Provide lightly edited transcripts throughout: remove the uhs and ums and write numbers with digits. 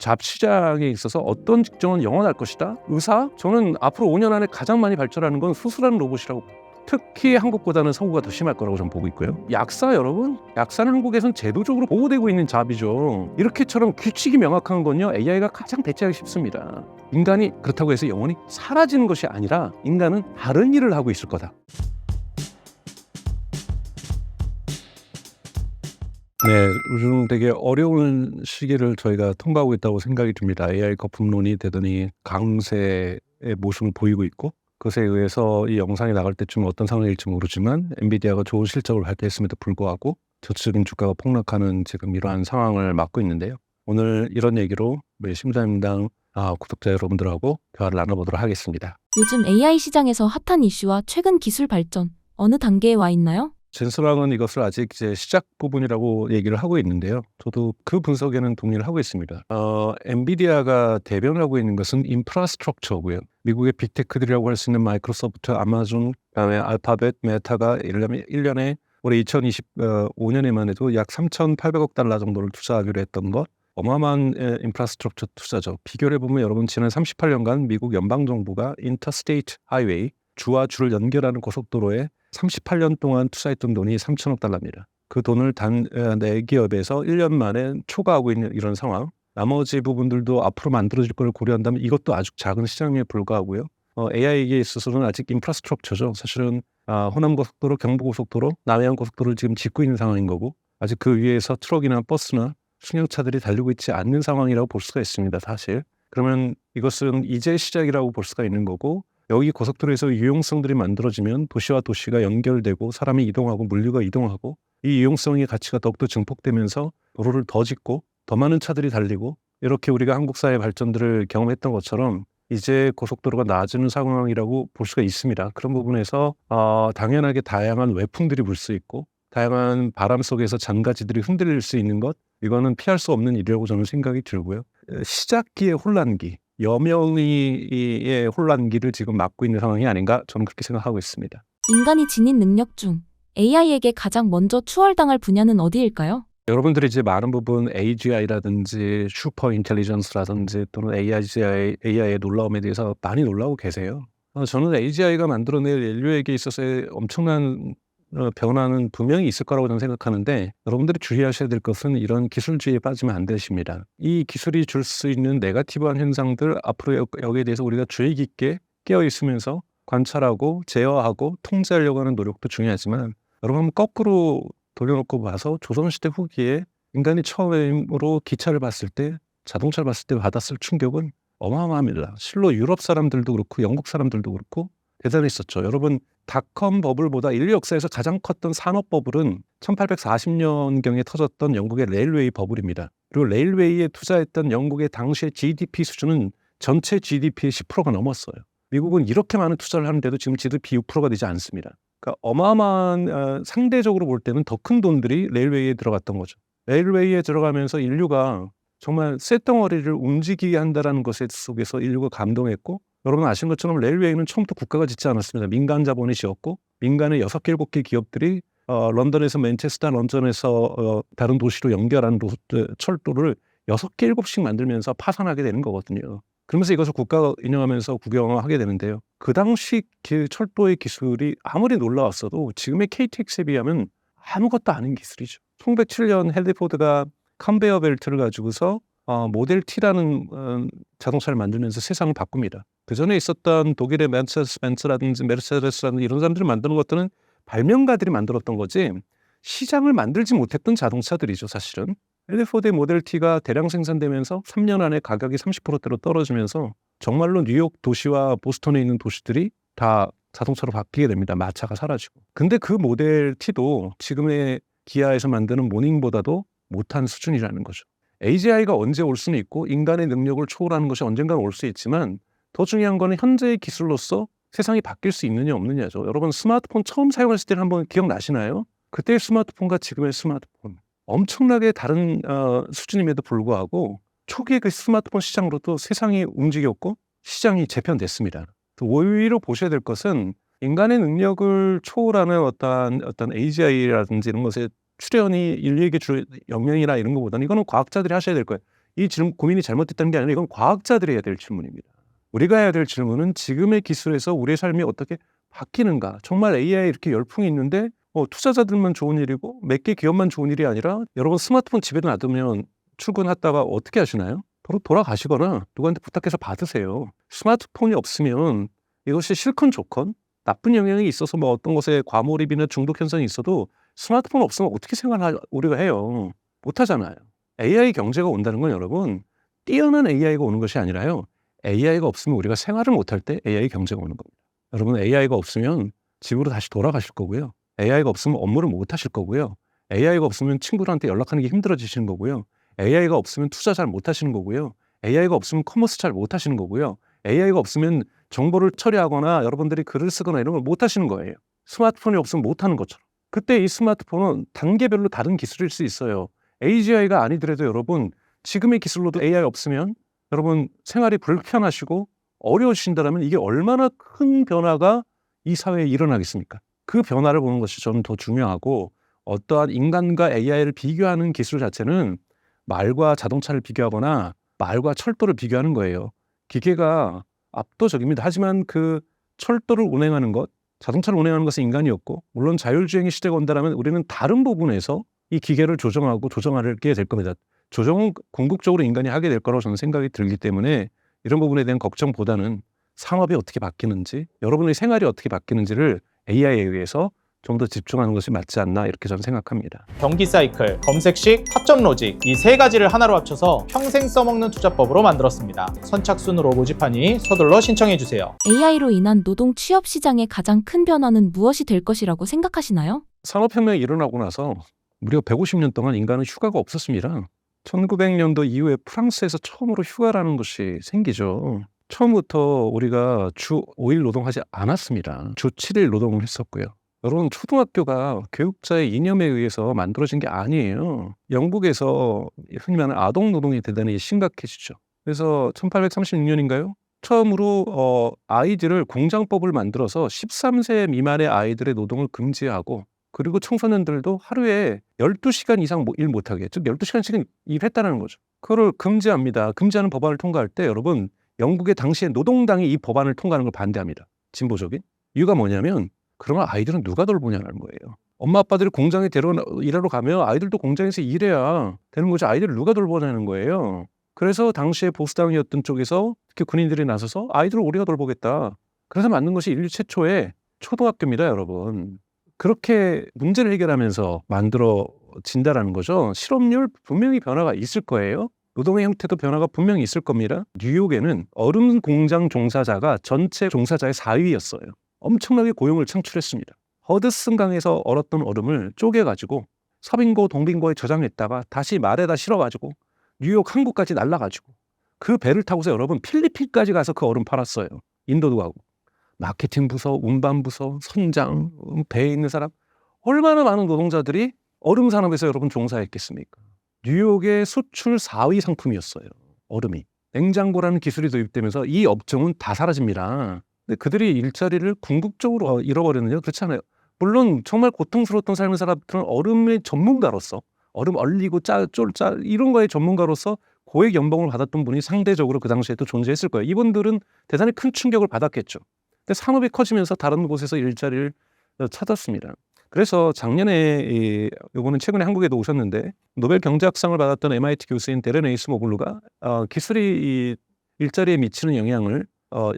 잡 시장에 있어서 어떤 직종은 영원할 것이다. 의사? 저는 앞으로 5년 안에 가장 많이 발전하는 건 수술하는 로봇이라고. 특히 한국보다는 서구가 더 심할 거라고 저는 보고 있고요. 약사 여러분, 약사는 한국에선 제도적으로 보호되고 있는 잡이죠. 이렇게처럼 규칙이 명확한 건요, AI가 가장 대체하기 쉽습니다. 인간이 그렇다고 해서 영원히 사라지는 것이 아니라 인간은 다른 일을 하고 있을 거다. 네, 요즘 되게 어려운 시기를 저희가 통과하고 있다고 생각이 듭니다. AI 거품론이 되더니 강세의 모습을 보이고 있고, 그것에 의해서 이 영상이 나갈 때쯤 어떤 상황일지 모르지만 엔비디아가 좋은 실적을 발표했음에도 불구하고 저축인 주가가 폭락하는 지금 이러한 상황을 맞고 있는데요. 오늘 이런 얘기로 우리 심사임당 구독자 여러분들하고 대화를 나눠보도록 하겠습니다. 요즘 AI 시장에서 핫한 이슈와 최근 기술 발전, 어느 단계에 와 있나요? 젠스랑은 이것을 아직 이제 시작 부분이라고 얘기를 하고 있는데요. 저도 그 분석에는 동의를 하고 있습니다. 엔비디아가 대변을 하고 있는 것은 인프라스트럭처고요. 미국의 빅테크들이라고 할 수 있는 마이크로소프트, 아마존, 그다음에 알파벳, 메타가 1년에 올해 2025년에만 해도 약 3,800억 달러 정도를 투자하기로 했던 것, 어마어마한 인프라스트럭처 투자죠. 비교를 해보면 여러분 지난 38년간 미국 연방정부가 인터스테이트 하이웨이, 주와 주를 연결하는 고속도로에 38년 동안 투자했던 돈이 3천억 달러입니다. 그 돈을 단 4기업에서 1년 만에 초과하고 있는 이런 상황. 나머지 부분들도 앞으로 만들어질 걸 고려한다면 이것도 아주 작은 시장에 불과하고요. AI에 있어서는 아직 인프라스트럭처죠. 사실은 호남고속도로, 경부고속도로, 남해안고속도로를 지금 짓고 있는 상황인 거고, 아직 그 위에서 트럭이나 버스나 승용차들이 달리고 있지 않는 상황이라고 볼 수가 있습니다. 사실. 그러면 이것은 이제 시작이라고 볼 수가 있는 거고, 여기 고속도로에서 유용성들이 만들어지면 도시와 도시가 연결되고 사람이 이동하고 물류가 이동하고 이 유용성의 가치가 더욱더 증폭되면서 도로를 더 짓고 더 많은 차들이 달리고, 이렇게 우리가 한국 사회 발전들을 경험했던 것처럼 이제 고속도로가 나아지는 상황이라고 볼 수가 있습니다. 그런 부분에서 당연하게 다양한 외풍들이 불 수 있고 다양한 바람 속에서 잔가지들이 흔들릴 수 있는 것, 이거는 피할 수 없는 일이라고 저는 생각이 들고요. 시작기의 혼란기, 여명의 혼란기를 지금 맞고 있는 상황이 아닌가, 저는 그렇게 생각하고 있습니다. 인간이 지닌 능력 중 AI에게 가장 먼저 추월당할 분야는 어디일까요? 여러분들이 이제 많은 부분 AGI라든지 슈퍼 인텔리전스라든지 또는 AI의 놀라움에 대해서 많이 놀라고 계세요. 저는 AGI가 만들어낼 인류에게 있어서의 엄청난 변화는 분명히 있을 거라고 저는 생각하는데, 여러분들이 주의하셔야 될 것은 이런 기술주의에 빠지면 안 되십니다. 이 기술이 줄 수 있는 네거티브한 현상들, 앞으로 여기에 대해서 우리가 주의 깊게 깨어 있으면서 관찰하고 제어하고 통제하려고 하는 노력도 중요하지만, 여러분 거꾸로 돌려놓고 봐서 조선시대 후기에 인간이 처음으로 기차를 봤을 때, 자동차를 봤을 때 받았을 충격은 어마어마합니다. 실로 유럽 사람들도 그렇고 영국 사람들도 그렇고 대단했었죠. 여러분, 닷컴 버블보다 인류 역사에서 가장 컸던 산업 버블은 1840년경에 터졌던 영국의 레일웨이 버블입니다. 그리고 레일웨이에 투자했던 영국의 당시의 GDP 수준은 전체 GDP의 10%가 넘었어요. 미국은 이렇게 많은 투자를 하는데도 지금 GDP 6%가 되지 않습니다. 그러니까 어마어마한, 상대적으로 볼 때는 더 큰 돈들이 레일웨이에 들어갔던 거죠. 레일웨이에 들어가면서 인류가 정말 쇳덩어리를 움직이게 한다는 것 속에서 인류가 감동했고, 여러분 아시는 것처럼 레일웨이는 처음부터 국가가 짓지 않았습니다. 민간 자본이 지었고, 민간의 6-7개 기업들이 런던에서 맨체스터, 런던에서 다른 도시로 연결하는 철도를 6개, 7씩 만들면서 파산하게 되는 거거든요. 그러면서 이것을 국가가 운영하면서 국영화하게 되는데요. 그 당시 철도의 기술이 아무리 놀라웠어도 지금의 KTX에 비하면 아무것도 아닌 기술이죠. 1907년 헨리 포드가 컨베어 벨트를 가지고서 모델 T라는 자동차를 만들면서 세상을 바꿉니다. 그 전에 있었던 독일의 벤츠라든지 메르세데스라든지 이런 사람들이 만드는 것들은 발명가들이 만들었던 거지 시장을 만들지 못했던 자동차들이죠, 사실은. 헨리 포드의 모델 T가 대량 생산되면서 3년 안에 가격이 30%대로 떨어지면서 정말로 뉴욕 도시와 보스턴에 있는 도시들이 다 자동차로 바뀌게 됩니다. 마차가 사라지고. 근데 그 모델 T도 지금의 기아에서 만드는 모닝보다도 못한 수준이라는 거죠. AGI가 언제 올 수는 있고 인간의 능력을 초월하는 것이 언젠가는 올 수 있지만, 더 중요한 거는 현재의 기술로서 세상이 바뀔 수 있느냐 없느냐죠. 여러분 스마트폰 처음 사용했을 때는 한번 기억나시나요? 그때의 스마트폰과 지금의 스마트폰 엄청나게 다른 수준임에도 불구하고 초기의 그 스마트폰 시장으로도 세상이 움직였고 시장이 재편됐습니다. 오히려 보셔야 될 것은 인간의 능력을 초월하는 어떤 AGI라든지 이런 것의 출현이 인류에게 줄 영향이나 이런 것보다는 이거는 과학자들이 하셔야 될 거예요. 이 고민이 잘못됐다는 게 아니라 이건 과학자들이 해야 될 질문입니다. 우리가 해야 될 질문은 지금의 기술에서 우리의 삶이 어떻게 바뀌는가. 정말 AI 이렇게 열풍이 있는데 투자자들만 좋은 일이고 몇 개 기업만 좋은 일이 아니라 여러분 스마트폰 집에 놔두면 출근하다가 어떻게 하시나요? 바로 돌아가시거나 누구한테 부탁해서 받으세요. 스마트폰이 없으면 이것이 싫건 좋건 나쁜 영향이 있어서 뭐 어떤 것에 과몰입이나 중독 현상이 있어도 스마트폰 없으면 어떻게 생활을 우리가 해요? 못하잖아요. AI 경제가 온다는 건 여러분 뛰어난 AI가 오는 것이 아니라요. AI가 없으면 우리가 생활을 못할 때 AI 경제가 오는 겁니다. 여러분 AI가 없으면 집으로 다시 돌아가실 거고요. AI가 없으면 업무를 못 하실 거고요. AI가 없으면 친구들한테 연락하는 게 힘들어지시는 거고요. AI가 없으면 투자 잘 못 하시는 거고요. AI가 없으면 커머스 잘 못 하시는 거고요. AI가 없으면 정보를 처리하거나 여러분들이 글을 쓰거나 이런 걸 못 하시는 거예요. 스마트폰이 없으면 못 하는 것처럼. 그때 이 스마트폰은 단계별로 다른 기술일 수 있어요. AGI가 아니더라도 여러분 지금의 기술로도 AI 없으면 여러분 생활이 불편하시고 어려우신다면 이게 얼마나 큰 변화가 이 사회에 일어나겠습니까? 그 변화를 보는 것이 저는 더 중요하고 어떠한 인간과 AI를 비교하는 기술 자체는 말과 자동차를 비교하거나 말과 철도를 비교하는 거예요. 기계가 압도적입니다. 하지만 그 철도를 운행하는 것, 자동차를 운행하는 것은 인간이었고 물론 자율주행의 시대가 온다면 우리는 다른 부분에서 이 기계를 조정하고 조정하게 될 겁니다. 조정은 궁극적으로 인간이 하게 될 거라고 저는 생각이 들기 때문에 이런 부분에 대한 걱정보다는 산업이 어떻게 바뀌는지 여러분의 생활이 어떻게 바뀌는지를 AI에 의해서 좀 더 집중하는 것이 맞지 않나 이렇게 저는 생각합니다. 경기 사이클, 검색식, 타점 로직 이 세 가지를 하나로 합쳐서 평생 써먹는 투자법으로 만들었습니다. 선착순으로 모집하니 서둘러 신청해주세요. AI로 인한 노동 취업 시장의 가장 큰 변화는 무엇이 될 것이라고 생각하시나요? 산업혁명이 일어나고 나서 무려 150년 동안 인간은 휴가가 없었습니다. 1900년도 이후에 프랑스에서 처음으로 휴가라는 것이 생기죠. 처음부터 우리가 주 5일 노동하지 않았습니다. 주 7일 노동을 했었고요. 여러분 초등학교가 교육자의 이념에 의해서 만들어진 게 아니에요. 영국에서 흔히 말하는 아동 노동이 대단히 심각해지죠. 그래서 1836년인가요? 처음으로 아이들을 공장법을 만들어서 13세 미만의 아이들의 노동을 금지하고 그리고 청소년들도 하루에 12시간 이상 일 못하게, 즉 12시간씩은 일했다는 거죠. 그거를 금지합니다. 금지하는 법안을 통과할 때 여러분 영국의 당시에 노동당이 이 법안을 통과하는 걸 반대합니다. 진보적인. 이유가 뭐냐면 그러면 아이들은 누가 돌보냐는 거예요. 엄마 아빠들이 공장에 일하러 가면 아이들도 공장에서 일해야 되는 거죠. 아이들을 누가 돌보냐는 거예요. 그래서 당시에 보수당이었던 쪽에서 특히 군인들이 나서서 아이들을 우리가 돌보겠다. 그래서 만든 것이 인류 최초의 초등학교입니다, 여러분. 그렇게 문제를 해결하면서 만들어진다라는 거죠. 실업률 분명히 변화가 있을 거예요. 노동의 형태도 변화가 분명히 있을 겁니다. 뉴욕에는 얼음 공장 종사자가 전체 종사자의 4위였어요. 엄청나게 고용을 창출했습니다. 허드슨 강에서 얼었던 얼음을 쪼개가지고 서빙고 동빙고에 저장했다가 다시 말에다 실어가지고 뉴욕 항구까지 날라가지고 그 배를 타고서 여러분 필리핀까지 가서 그 얼음 팔았어요. 인도도 가고. 마케팅 부서, 운반 부서, 선장, 배에 있는 사람 얼마나 많은 노동자들이 얼음 산업에서 여러분 종사했겠습니까? 뉴욕의 수출 4위 상품이었어요. 얼음이. 냉장고라는 기술이 도입되면서 이 업종은 다 사라집니다. 근데 그들이 일자리를 궁극적으로 잃어버렸느냐? 그렇지 않아요. 물론 정말 고통스러웠던 삶을 살았던 얼음의 전문가로서 얼음 얼리고 쫄 이런 거의 전문가로서 고액 연봉을 받았던 분이 상대적으로 그 당시에도 존재했을 거예요. 이분들은 대단히 큰 충격을 받았겠죠. 근데 산업이 커지면서 다른 곳에서 일자리를 찾았습니다. 그래서 작년에 이번은 최근에 한국에도 오셨는데 노벨 경제학상을 받았던 MIT 교수인 데렌 에이스모글루가 기술이 일자리에 미치는 영향을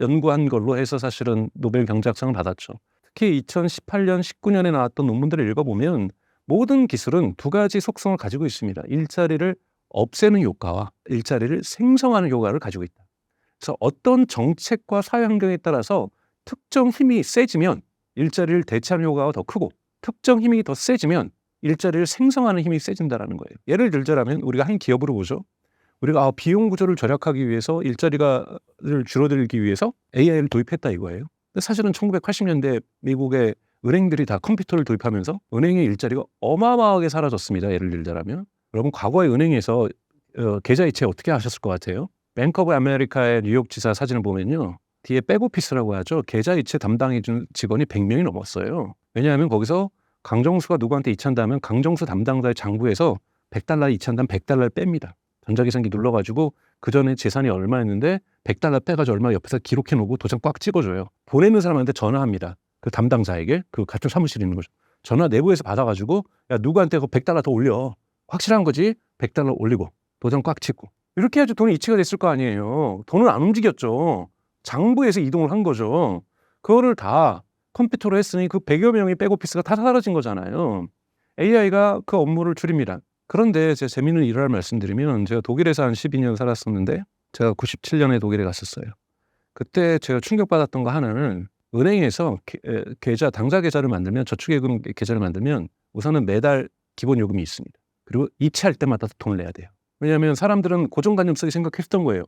연구한 걸로 해서 사실은 노벨 경제학상을 받았죠. 특히 2018년, 19년에 나왔던 논문들을 읽어보면 모든 기술은 두 가지 속성을 가지고 있습니다. 일자리를 없애는 효과와 일자리를 생성하는 효과를 가지고 있다. 그래서 어떤 정책과 사회 환경에 따라서 특정 힘이 세지면 일자리를 대체하는 효과가 더 크고 특정 힘이 더 세지면 일자리를 생성하는 힘이 세진다는 거예요. 예를 들자면 우리가 한 기업으로 보죠. 우리가 비용 구조를 절약하기 위해서 일자리를 줄어들기 위해서 AI를 도입했다 이거예요. 근데 사실은 1980년대 미국의 은행들이 다 컴퓨터를 도입하면서 은행의 일자리가 어마어마하게 사라졌습니다. 예를 들자면 여러분 과거의 은행에서 계좌이체 어떻게 하셨을 것 같아요? 뱅크 오브 아메리카의 뉴욕 지사 사진을 보면요. 뒤에 백오피스라고 하죠. 계좌이체 담당해준 직원이 100명이 넘었어요. 왜냐하면 거기서 강정수가 누구한테 이체한다면 강정수 담당자의 장부에서 $100 이체한다면 $100를 뺍니다. 전자계산기 눌러가지고 그 전에 재산이 얼마였는데 $100 빼가지고 얼마 옆에서 기록해놓고 도장 꽉 찍어줘요. 보내는 사람한테 전화합니다. 그 담당자에게 그 같은 사무실에 있는 거죠. 전화 내부에서 받아가지고 야 누구한테 그 $100 더 올려. 확실한 거지? $100 올리고 도장 꽉 찍고 이렇게 해야지 돈이 이체가 됐을 거 아니에요. 돈은 안 움직였죠. 장부에서 이동을 한 거죠. 그거를 다 컴퓨터로 했으니 그 100여 명의 백오피스가 다 사라진 거잖아요. AI가 그 업무를 줄입니다. 그런데 제가 재미있는 일화를 말씀드리면 제가 독일에서 한 12년 살았었는데 제가 97년에 독일에 갔었어요. 그때 제가 충격받았던 거 하나는 은행에서 계좌, 당좌 계좌를 만들면 저축예금 계좌를 만들면 우선은 매달 기본 요금이 있습니다. 그리고 이체할 때마다 돈을 내야 돼요. 왜냐하면 사람들은 고정관념 속에 생각했던 거예요.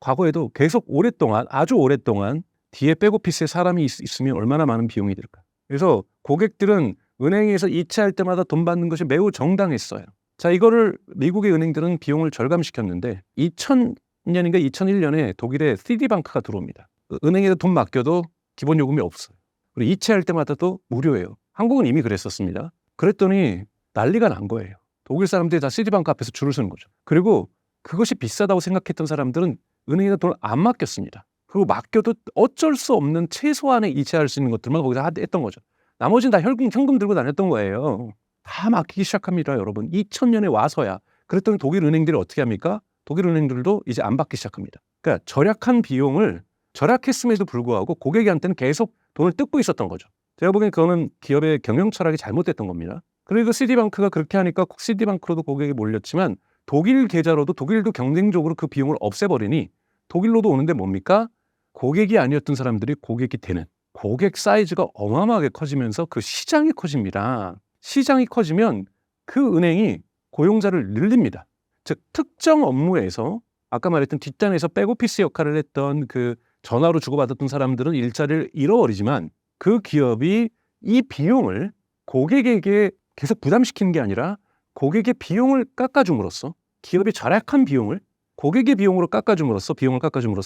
과거에도 계속 오랫동안 아주 오랫동안 뒤에 백오피스에 사람이 있으면 얼마나 많은 비용이 들까. 그래서 고객들은 은행에서 이체할 때마다 돈 받는 것이 매우 정당했어요. 자, 이거를 미국의 은행들은 비용을 절감시켰는데 2000년인가 2001년에 독일에 시티방크가 들어옵니다. 은행에다 돈 맡겨도 기본 요금이 없어요. 그리고 이체할 때마다도 무료예요. 한국은 이미 그랬었습니다. 그랬더니 난리가 난 거예요. 독일 사람들이 다 시티방크 앞에서 줄을 서는 거죠. 그리고 그것이 비싸다고 생각했던 사람들은 은행에다 돈을 안 맡겼습니다. 그리고 맡겨도 어쩔 수 없는 최소한의 이체할 수 있는 것들만 거기서 했던 거죠. 나머지는 다 현금 들고 다녔던 거예요. 다 맡기기 시작합니다, 여러분. 2000년에 와서야. 그랬더니 독일 은행들이 어떻게 합니까? 독일 은행들도 이제 안 받기 시작합니다. 그러니까 절약한 비용을 절약했음에도 불구하고 고객한테는 계속 돈을 뜯고 있었던 거죠. 제가 보기엔 그거는 기업의 경영 철학이 잘못됐던 겁니다. 그리고 시티방크가 그렇게 하니까 시티방크로도 고객이 몰렸지만 독일 계좌로도 독일도 경쟁적으로 그 비용을 없애버리니 독일로도 오는데 뭡니까? 고객이 아니었던 사람들이 고객이 되는 고객 사이즈가 어마어마하게 커지면서 그 시장이 커집니다. 시장이 커지면 그 은행이 고용자를 늘립니다. 즉 특정 업무에서 아까 말했던 뒷단에서 백오피스 역할을 했던 그 전화로 주고받았던 사람들은 일자리를 잃어버리지만 그 기업이 이 비용을 고객에게 계속 부담시키는 게 아니라 고객의 비용을 깎아줌으로써 기업이 절약한 비용을 고객의 비용을 깎아줌으로써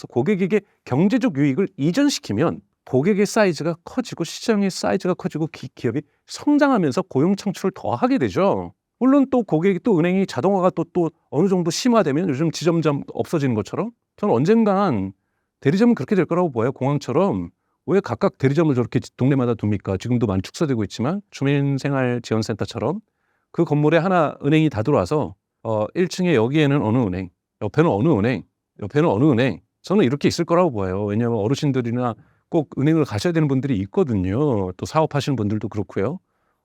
고객에게 경제적 유익을 이전시키면 고객의 사이즈가 커지고 시장의 사이즈가 커지고 기업이 성장하면서 고용 창출을 더 하게 되죠. 물론 또 고객이 또 은행이 자동화가 또 어느 정도 심화되면 요즘 지점점 없어지는 것처럼 저는 언젠간 대리점은 그렇게 될 거라고 보여요. 공항처럼 왜 각각 대리점을 저렇게 동네마다 둡니까? 지금도 많이 축소되고 있지만 주민생활지원센터처럼 그 건물에 하나 은행이 다 들어와서 1층에 여기에는 어느 은행, 옆에는 어느 은행, 옆에는 어느 은행 저는 이렇게 있을 거라고 보여요. 왜냐하면 어르신들이나 꼭 은행을 가셔야 되는 분들이 있거든요. 또 사업하시는 분들도 그렇고요.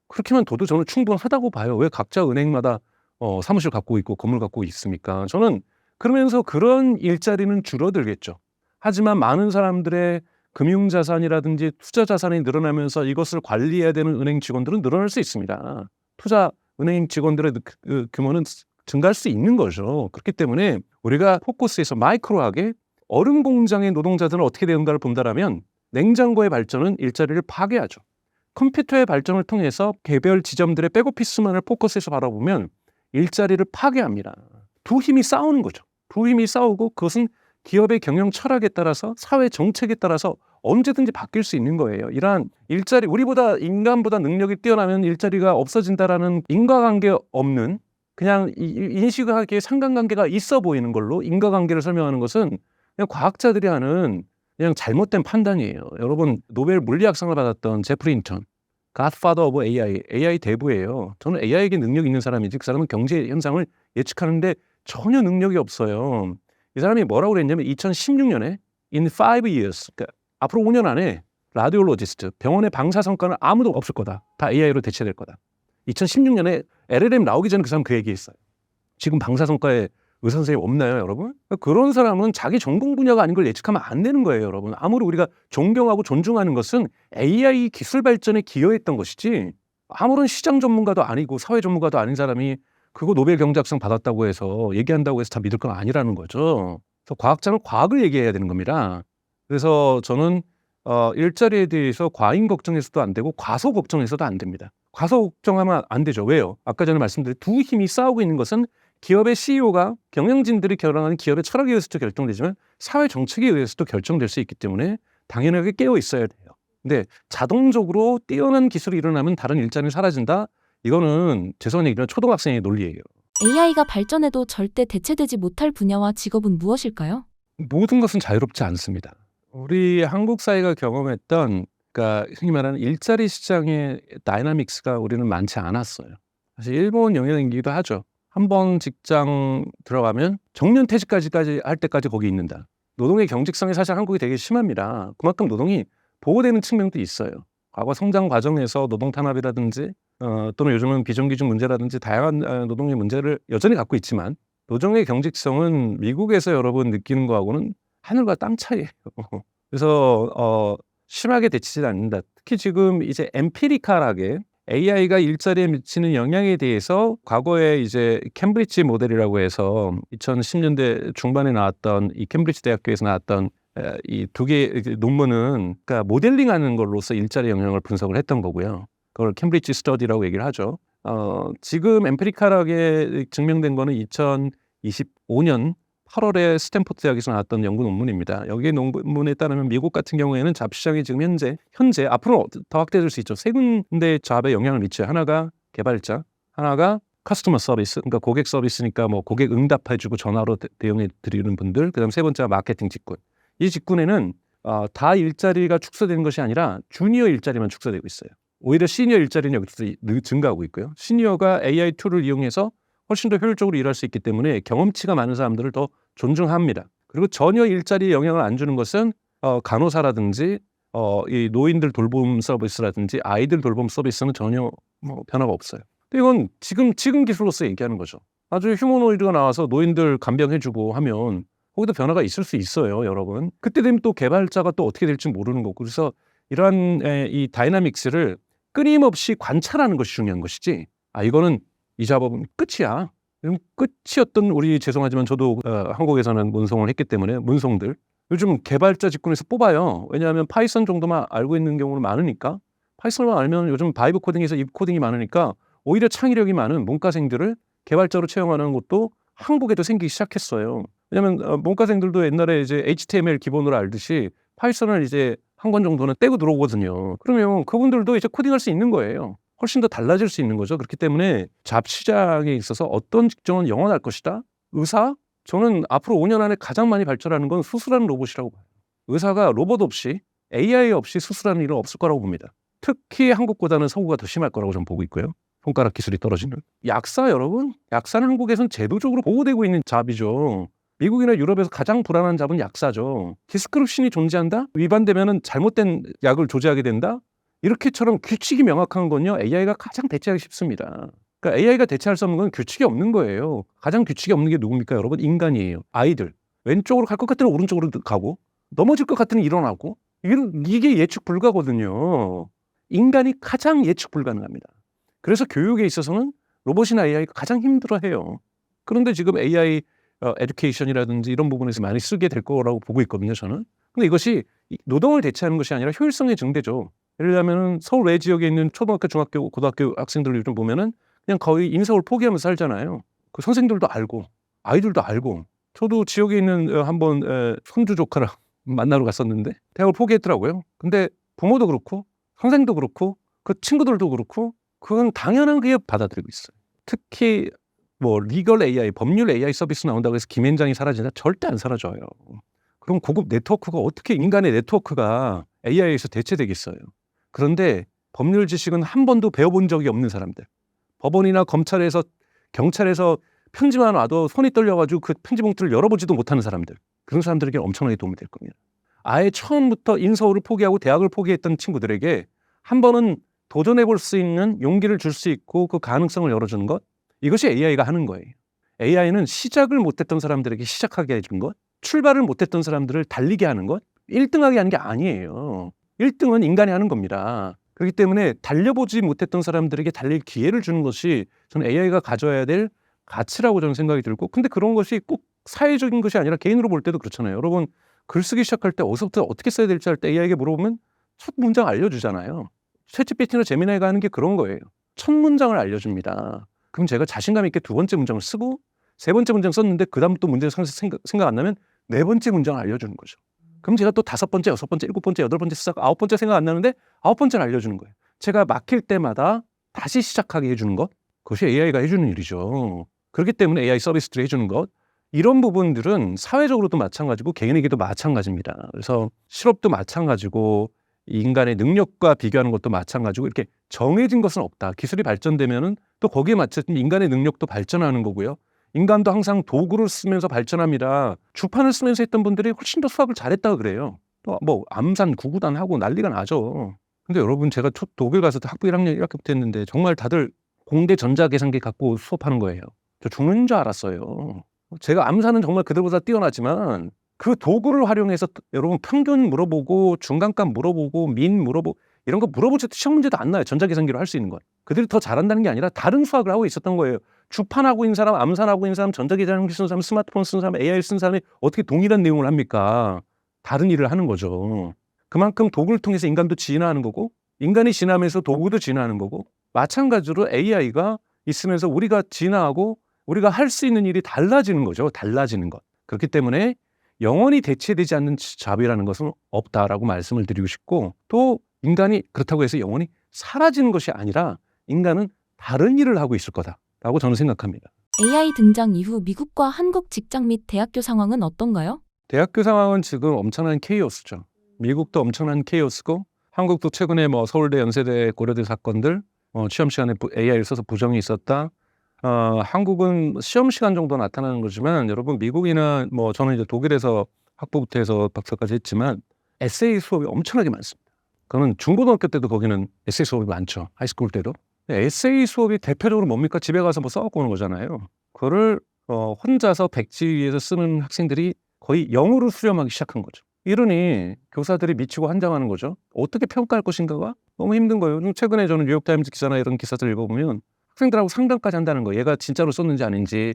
그렇게만 둬도 저는 충분하다고 봐요. 왜 각자 은행마다 사무실 갖고 있고 건물 갖고 있습니까? 저는 그러면서 그런 일자리는 줄어들겠죠. 하지만 많은 사람들의 금융자산이라든지 투자자산이 늘어나면서 이것을 관리해야 되는 은행 직원들은 늘어날 수 있습니다. 투자 은행 직원들의 규모는 증가할 수 있는 거죠. 그렇기 때문에 우리가 포커스에서 마이크로하게 얼음 공장의 노동자들은 어떻게 되는가를 본다라면 냉장고의 발전은 일자리를 파괴하죠. 컴퓨터의 발전을 통해서 개별 지점들의 백오피스만을 포커스해서 바라보면 일자리를 파괴합니다. 두 힘이 싸우는 거죠. 두 힘이 싸우고 그것은 기업의 경영 철학에 따라서 사회 정책에 따라서 언제든지 바뀔 수 있는 거예요. 이러한 일자리, 우리보다 인간보다 능력이 뛰어나면 일자리가 없어진다라는 인과관계 없는 그냥 인식하기에 상관관계가 있어 보이는 걸로 인과관계를 설명하는 것은 그냥 과학자들이 하는 그냥 잘못된 판단이에요. 여러분 노벨 물리학상을 받았던 제프리 힌턴, Godfather of AI 대부예요. 저는 AI에게 능력이 있는 사람이지 그 사람은 경제 현상을 예측하는데 전혀 능력이 없어요. 이 사람이 뭐라고 그랬냐면 2016년에 in 5 years, 그러니까 앞으로 5년 안에 라디올로지스트, 병원의 방사선과는 아무도 없을 거다. 다 AI로 대체될 거다. 2016년에 LLM 나오기 전에 그 사람 그 얘기했어요. 지금 방사선과에 의사 선생님 없나요, 여러분? 그런 사람은 자기 전공 분야가 아닌 걸 예측하면 안 되는 거예요, 여러분. 아무리 우리가 존경하고 존중하는 것은 AI 기술 발전에 기여했던 것이지 아무런 시장 전문가도 아니고 사회 전문가도 아닌 사람이 그거 노벨 경제학상 받았다고 해서 얘기한다고 해서 다 믿을 건 아니라는 거죠. 그래서 과학자는 과학을 얘기해야 되는 겁니다. 그래서 저는 일자리에 대해서 과잉 걱정해서도 안 되고 과소 걱정해서도 안 됩니다. 과소 걱정하면 안 되죠. 왜요? 아까 전에 말씀드린 두 힘이 싸우고 있는 것은 기업의 CEO가 경영진들이 결정하는 기업의 철학에 의해서도 결정되지만 사회 정책에 의해서도 결정될 수 있기 때문에 당연하게 깨어 있어야 돼요. 근데 자동적으로 뛰어난 기술이 일어나면 다른 일자리는 사라진다? 이거는 죄송한 얘기지만 초등학생의 논리예요. AI가 발전해도 절대 대체되지 못할 분야와 직업은 무엇일까요? 모든 것은 자유롭지 않습니다. 우리 한국 사회가 경험했던 그러니까 흔히 말하는 일자리 시장의 다이나믹스가 우리는 많지 않았어요. 사실 일본 영향이기도 하죠. 한 번 직장 들어가면 정년퇴직까지 할 때까지 거기 있는다. 노동의 경직성이 사실 한국이 되게 심합니다. 그만큼 노동이 보호되는 측면도 있어요. 과거 성장 과정에서 노동 탄압이라든지 또는 요즘은 비정규직 문제라든지 다양한 노동의 문제를 여전히 갖고 있지만 노동의 경직성은 미국에서 여러분 느끼는 거하고는 하늘과 땅 차이예요. 그래서 심하게 대치지 않는다. 특히 지금 이제 엠피리컬하게 AI가 일자리에 미치는 영향에 대해서 과거에 이제 캠브리지 모델이라고 해서 2010년대 중반에 나왔던 이 캠브리지 대학교에서 나왔던 이 두 개의 논문은 그러니까 모델링하는 걸로서 일자리 영향을 분석을 했던 거고요. 그걸 캠브리지 스터디라고 얘기를 하죠. 지금 엠피리컬하게 증명된 거는 2025년 8월에 스탠포드 대학에서 나왔던 연구 논문입니다. 여기 논문에 따르면 미국 같은 경우에는 잡시장이 지금 현재 앞으로 더 확대될 수 있죠. 세 군데 잡에 영향을 미쳐요. 하나가 개발자, 하나가 커스터머 서비스, 그러니까 고객 서비스니까 뭐 고객 응답해주고 전화로 대응해 드리는 분들, 그다음 세 번째가 마케팅 직군. 이 직군에는 다 일자리가 축소되는 것이 아니라 주니어 일자리만 축소되고 있어요. 오히려 시니어 일자리는 여기서 증가하고 있고요. 시니어가 AI 툴을 이용해서 훨씬 더 효율적으로 일할 수 있기 때문에 경험치가 많은 사람들을 더 존중합니다. 그리고 전혀 일자리에 영향을 안 주는 것은 간호사라든지 이 노인들 돌봄 서비스라든지 아이들 돌봄 서비스는 전혀 뭐 변화가 없어요. 근데 이건 지금 기술로서 얘기하는 거죠. 나중에 휴머노이드가 나와서 노인들 간병해주고 하면 거기도 변화가 있을 수 있어요, 여러분. 그때 되면 또 개발자가 또 어떻게 될지 모르는 거고. 그래서 이러한 이 다이나믹스를 끊임없이 관찰하는 것이 중요한 것이지. 이거는 이 작업은 끝이야. 끝이었던 우리 죄송하지만 저도 한국에서는 문송을 했기 때문에 문송들 요즘 개발자 직군에서 뽑아요. 왜냐하면 파이썬 정도만 알고 있는 경우는 많으니까 파이썬만 알면 요즘 바이브 코딩에서 입 코딩이 많으니까 오히려 창의력이 많은 문과생들을 개발자로 채용하는 것도 한국에도 생기기 시작했어요. 왜냐하면 문과생들도 옛날에 이제 HTML 기본으로 알듯이 파이썬을 이제 한 권 정도는 떼고 들어오거든요. 그러면 그분들도 이제 코딩할 수 있는 거예요. 훨씬 더 달라질 수 있는 거죠. 그렇기 때문에 잡 시장에 있어서 어떤 직종은 영원할 것이다. 의사? 저는 앞으로 5년 안에 가장 많이 발전하는 건 수술하는 로봇이라고 봐요. 의사가 로봇 없이 AI 없이 수술하는 일은 없을 거라고 봅니다. 특히 한국보다는 서구가 더 심할 거라고 저는 보고 있고요. 손가락 기술이 떨어지는. 약사 여러분? 약사는 한국에선 제도적으로 보호되고 있는 잡이죠. 미국이나 유럽에서 가장 불안한 잡은 약사죠. 디스크립션이 존재한다? 위반되면 잘못된 약을 조제하게 된다? 이렇게처럼 규칙이 명확한 건요. AI가 가장 대체하기 쉽습니다. 그러니까 AI가 대체할 수 없는 건 규칙이 없는 거예요. 가장 규칙이 없는 게 누굽니까 여러분? 인간이에요. 아이들. 왼쪽으로 갈 것 같으면 오른쪽으로 가고 넘어질 것 같으면 일어나고 이게 예측 불가거든요. 인간이 가장 예측 불가능합니다. 그래서 교육에 있어서는 로봇이나 AI가 가장 힘들어해요. 그런데 지금 AI 에듀케이션이라든지 이런 부분에서 많이 쓰게 될 거라고 보고 있거든요. 저는. 근데 이것이 노동을 대체하는 것이 아니라 효율성의 증대죠. 예를 들면 서울 외 지역에 있는 초등학교, 중학교, 고등학교 학생들 요즘 보면은 그냥 거의 인서울 포기하면서 살잖아요. 그 선생들도 알고 아이들도 알고 저도 지역에 있는 한번 손주 조카랑 만나러 갔었는데 대학을 포기했더라고요. 근데 부모도 그렇고 선생도 그렇고 그 친구들도 그렇고 그건 당연하게 받아들이고 있어요. 특히 뭐 리걸 AI, 법률 AI 서비스 나온다고 해서 김앤장이 사라진다? 절대 안 사라져요. 그럼 고급 네트워크가 어떻게 인간의 네트워크가 AI에서 대체되겠어요. 그런데 법률 지식은 한 번도 배워본 적이 없는 사람들. 법원이나 검찰에서 경찰에서 편지만 와도 손이 떨려가지고 그 편지 봉투를 열어보지도 못하는 사람들. 그런 사람들에게 엄청나게 도움이 될 겁니다. 아예 처음부터 인서울을 포기하고 대학을 포기했던 친구들에게 한 번은 도전해볼 수 있는 용기를 줄 수 있고 그 가능성을 열어주는 것. 이것이 AI가 하는 거예요. AI는 시작을 못했던 사람들에게 시작하게 해주는 것. 출발을 못했던 사람들을 달리게 하는 것. 1등하게 하는 게 아니에요. 1등은 인간이 하는 겁니다. 그렇기 때문에 달려보지 못했던 사람들에게 달릴 기회를 주는 것이 저는 AI가 가져야 될 가치라고 저는 생각이 들고 근데 그런 것이 꼭 사회적인 것이 아니라 개인으로 볼 때도 그렇잖아요. 여러분 글쓰기 시작할 때 어디서부터 어떻게 써야 될지 할 때 AI에게 물어보면 첫 문장 알려주잖아요. 챗GPT나 제미나이가 하는 게 그런 거예요. 첫 문장을 알려줍니다. 그럼 제가 자신감 있게 두 번째 문장을 쓰고 세 번째 문장 썼는데 그 다음 또 문제 생각 안 나면 네 번째 문장을 알려주는 거죠. 그럼 제가 또 다섯 번째, 여섯 번째, 일곱 번째, 여덟 번째 쓰다가 아홉 번째 생각 안 나는데 아홉 번째를 알려주는 거예요. 제가 막힐 때마다 다시 시작하게 해주는 것. 그것이 AI가 해주는 일이죠. 그렇기 때문에 AI 서비스들을 해주는 것, 이런 부분들은 사회적으로도 마찬가지고 개인에게도 마찬가지입니다. 그래서 실업도 마찬가지고 인간의 능력과 비교하는 것도 마찬가지고 이렇게 정해진 것은 없다. 기술이 발전되면은 또 거기에 맞춰진 인간의 능력도 발전하는 거고요. 인간도 항상 도구를 쓰면서 발전합니다. 주판을 쓰면서 했던 분들이 훨씬 더 수학을 잘했다고 그래요. 또 뭐 암산, 구구단 하고 난리가 나죠. 근데 여러분 제가 독일 가서 학부 1학년 1학기부터 했는데 정말 다들 공대 전자계산기 갖고 수업하는 거예요. 저 죽는 줄 알았어요. 제가 암산은 정말 그들보다 뛰어나지만 그 도구를 활용해서 여러분 평균 물어보고 중간값 물어보고 민 물어보고 이런 거 물어보지도 시험 문제도 안 나요. 전자계산기로 할 수 있는 건. 그들이 더 잘한다는 게 아니라 다른 수학을 하고 있었던 거예요. 주판하고 있는 사람, 암산하고 있는 사람, 전자계산기 쓰는 사람, 스마트폰 쓰는 사람, AI 쓰는 사람이 어떻게 동일한 내용을 합니까? 다른 일을 하는 거죠. 그만큼 도구를 통해서 인간도 진화하는 거고 인간이 진화하면서 도구도 진화하는 거고 마찬가지로 AI가 있으면서 우리가 진화하고 우리가 할 수 있는 일이 달라지는 거죠. 달라지는 것. 그렇기 때문에 영원히 대체되지 않는 잡이라는 것은 없다라고 말씀을 드리고 싶고 또 인간이 그렇다고 해서 영원히 사라지는 것이 아니라 인간은 다른 일을 하고 있을 거다라고 저는 생각합니다. AI 등장 이후 미국과 한국 직장 및 대학교 상황은 어떤가요? 대학교 상황은 지금 엄청난 케이오스죠. 미국도 엄청난 케이오스고 한국도 최근에 뭐 서울대, 연세대, 고려대 사건들 시험 시간에 AI를 써서 부정이 있었다. 한국은 시험 시간 정도 나타나는 거지만 여러분 미국이나 뭐 저는 이제 독일에서 학부부터 해서 박사까지 했지만 에세이 수업이 엄청나게 많습니다. 그거는 중고등학교 때도 거기는 에세이 수업이 많죠. 하이스쿨 때도. 에세이 수업이 대표적으로 뭡니까? 집에 가서 뭐 써갖고 오는 거잖아요. 그거를 혼자서 백지 위에서 쓰는 학생들이 거의 영어로 수렴하기 시작한 거죠. 이러니 교사들이 미치고 환장하는 거죠. 어떻게 평가할 것인가가 너무 힘든 거예요. 최근에 저는 뉴욕타임즈 기사나 이런 기사들 읽어보면 학생들하고 상담까지 한다는 거예요. 얘가 진짜로 썼는지 아닌지,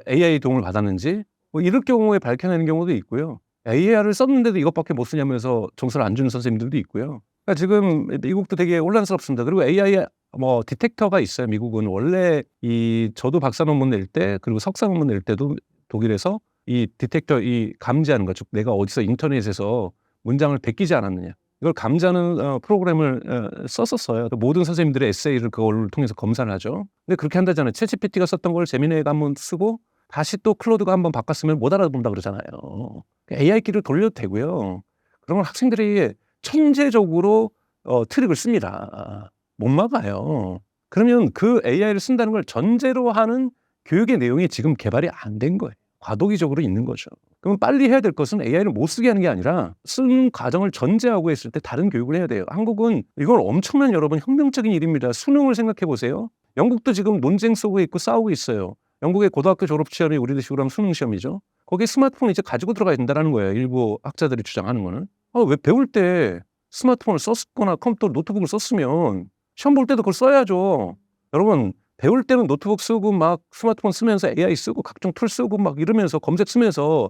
AI 도움을 받았는지 뭐 이럴 경우에 밝혀내는 경우도 있고요. AI를 썼는데도 이것밖에 못 쓰냐면서 점수를 안 주는 선생님들도 있고요. 그러니까 지금 미국도 되게 혼란스럽습니다. 그리고 AI 뭐 디텍터가 있어요. 미국은 원래 저도 박사 논문 낼 때 그리고 석사 논문 낼 때도 독일에서 이 디텍터 감지하는 거, 즉 내가 어디서 인터넷에서 문장을 베끼지 않았느냐 이걸 감지하는 프로그램을 썼었어요. 모든 선생님들의 에세이를 그걸 통해서 검사를 하죠. 근데 그렇게 한다잖아요. 챗GPT가 썼던 걸 제미나이가 한번 쓰고 다시 또 클로드가 한번 바꿨으면 못 알아본다 그러잖아요. AI끼를 돌려도 되고요. 그러면 학생들이 천재적으로 트릭을 씁니다. 못 막아요. 그러면 그 AI를 쓴다는 걸 전제로 하는 교육의 내용이 지금 개발이 안 된 거예요. 과도기적으로 있는 거죠. 그럼 빨리 해야 될 것은 AI를 못 쓰게 하는 게 아니라 쓰는 과정을 전제하고 했을 때 다른 교육을 해야 돼요. 한국은 이건 엄청난 여러분 혁명적인 일입니다. 수능을 생각해 보세요. 영국도 지금 논쟁 속에 있고 싸우고 있어요. 영국의 고등학교 졸업 시험이 우리들 식으로 하면 수능 시험이죠. 거기에 스마트폰을 이제 가지고 들어가야 된다는 거예요. 일부 학자들이 주장하는 거는. 왜 배울 때 스마트폰을 썼거나 컴퓨터 노트북을 썼으면 시험 볼 때도 그걸 써야죠. 여러분 배울 때는 노트북 쓰고 막 스마트폰 쓰면서 AI 쓰고 각종 툴 쓰고 막 이러면서 검색 쓰면서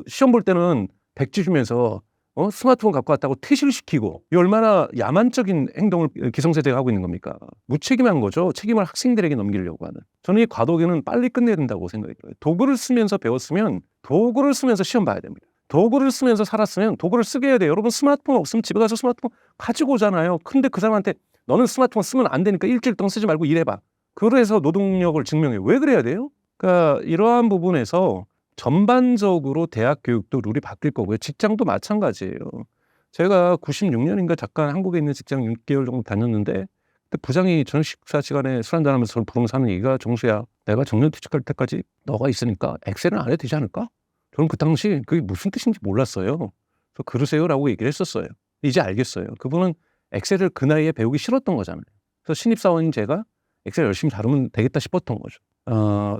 시험 볼 때는 백지 주면서 스마트폰 갖고 왔다고 퇴실시키고 이 얼마나 야만적인 행동을 기성세대가 하고 있는 겁니까? 무책임한 거죠. 책임을 학생들에게 넘기려고 하는. 저는 이 과도기는 빨리 끝내야 된다고 생각이 들어요. 도구를 쓰면서 배웠으면 도구를 쓰면서 시험 봐야 됩니다. 도구를 쓰면서 살았으면 도구를 쓰게 해야 돼요. 여러분 스마트폰 없으면 집에 가서 스마트폰 가지고 오잖아요. 근데 그 사람한테 너는 스마트폰 쓰면 안 되니까 일주일 동안 쓰지 말고 일해봐. 그래서 노동력을 증명해. 왜 그래야 돼요? 그러니까 이러한 부분에서 전반적으로 대학 교육도 룰이 바뀔 거고요. 직장도 마찬가지예요. 제가 96년인가 잠깐 한국에 있는 직장 6개월 정도 다녔는데 그때 부장이 저녁 식사 시간에 술 한잔하면서 저를 부르면서 하는 얘기가 정수야 내가 정년 퇴직할 때까지 너가 있으니까 엑셀은 안 해도 되지 않을까? 저는 그 당시 그게 무슨 뜻인지 몰랐어요. 그래서 그러세요라고 얘기를 했었어요. 이제 알겠어요. 그분은 엑셀을 그 나이에 배우기 싫었던 거잖아요. 그래서 신입사원인 제가 엑셀 열심히 다루면 되겠다 싶었던 거죠.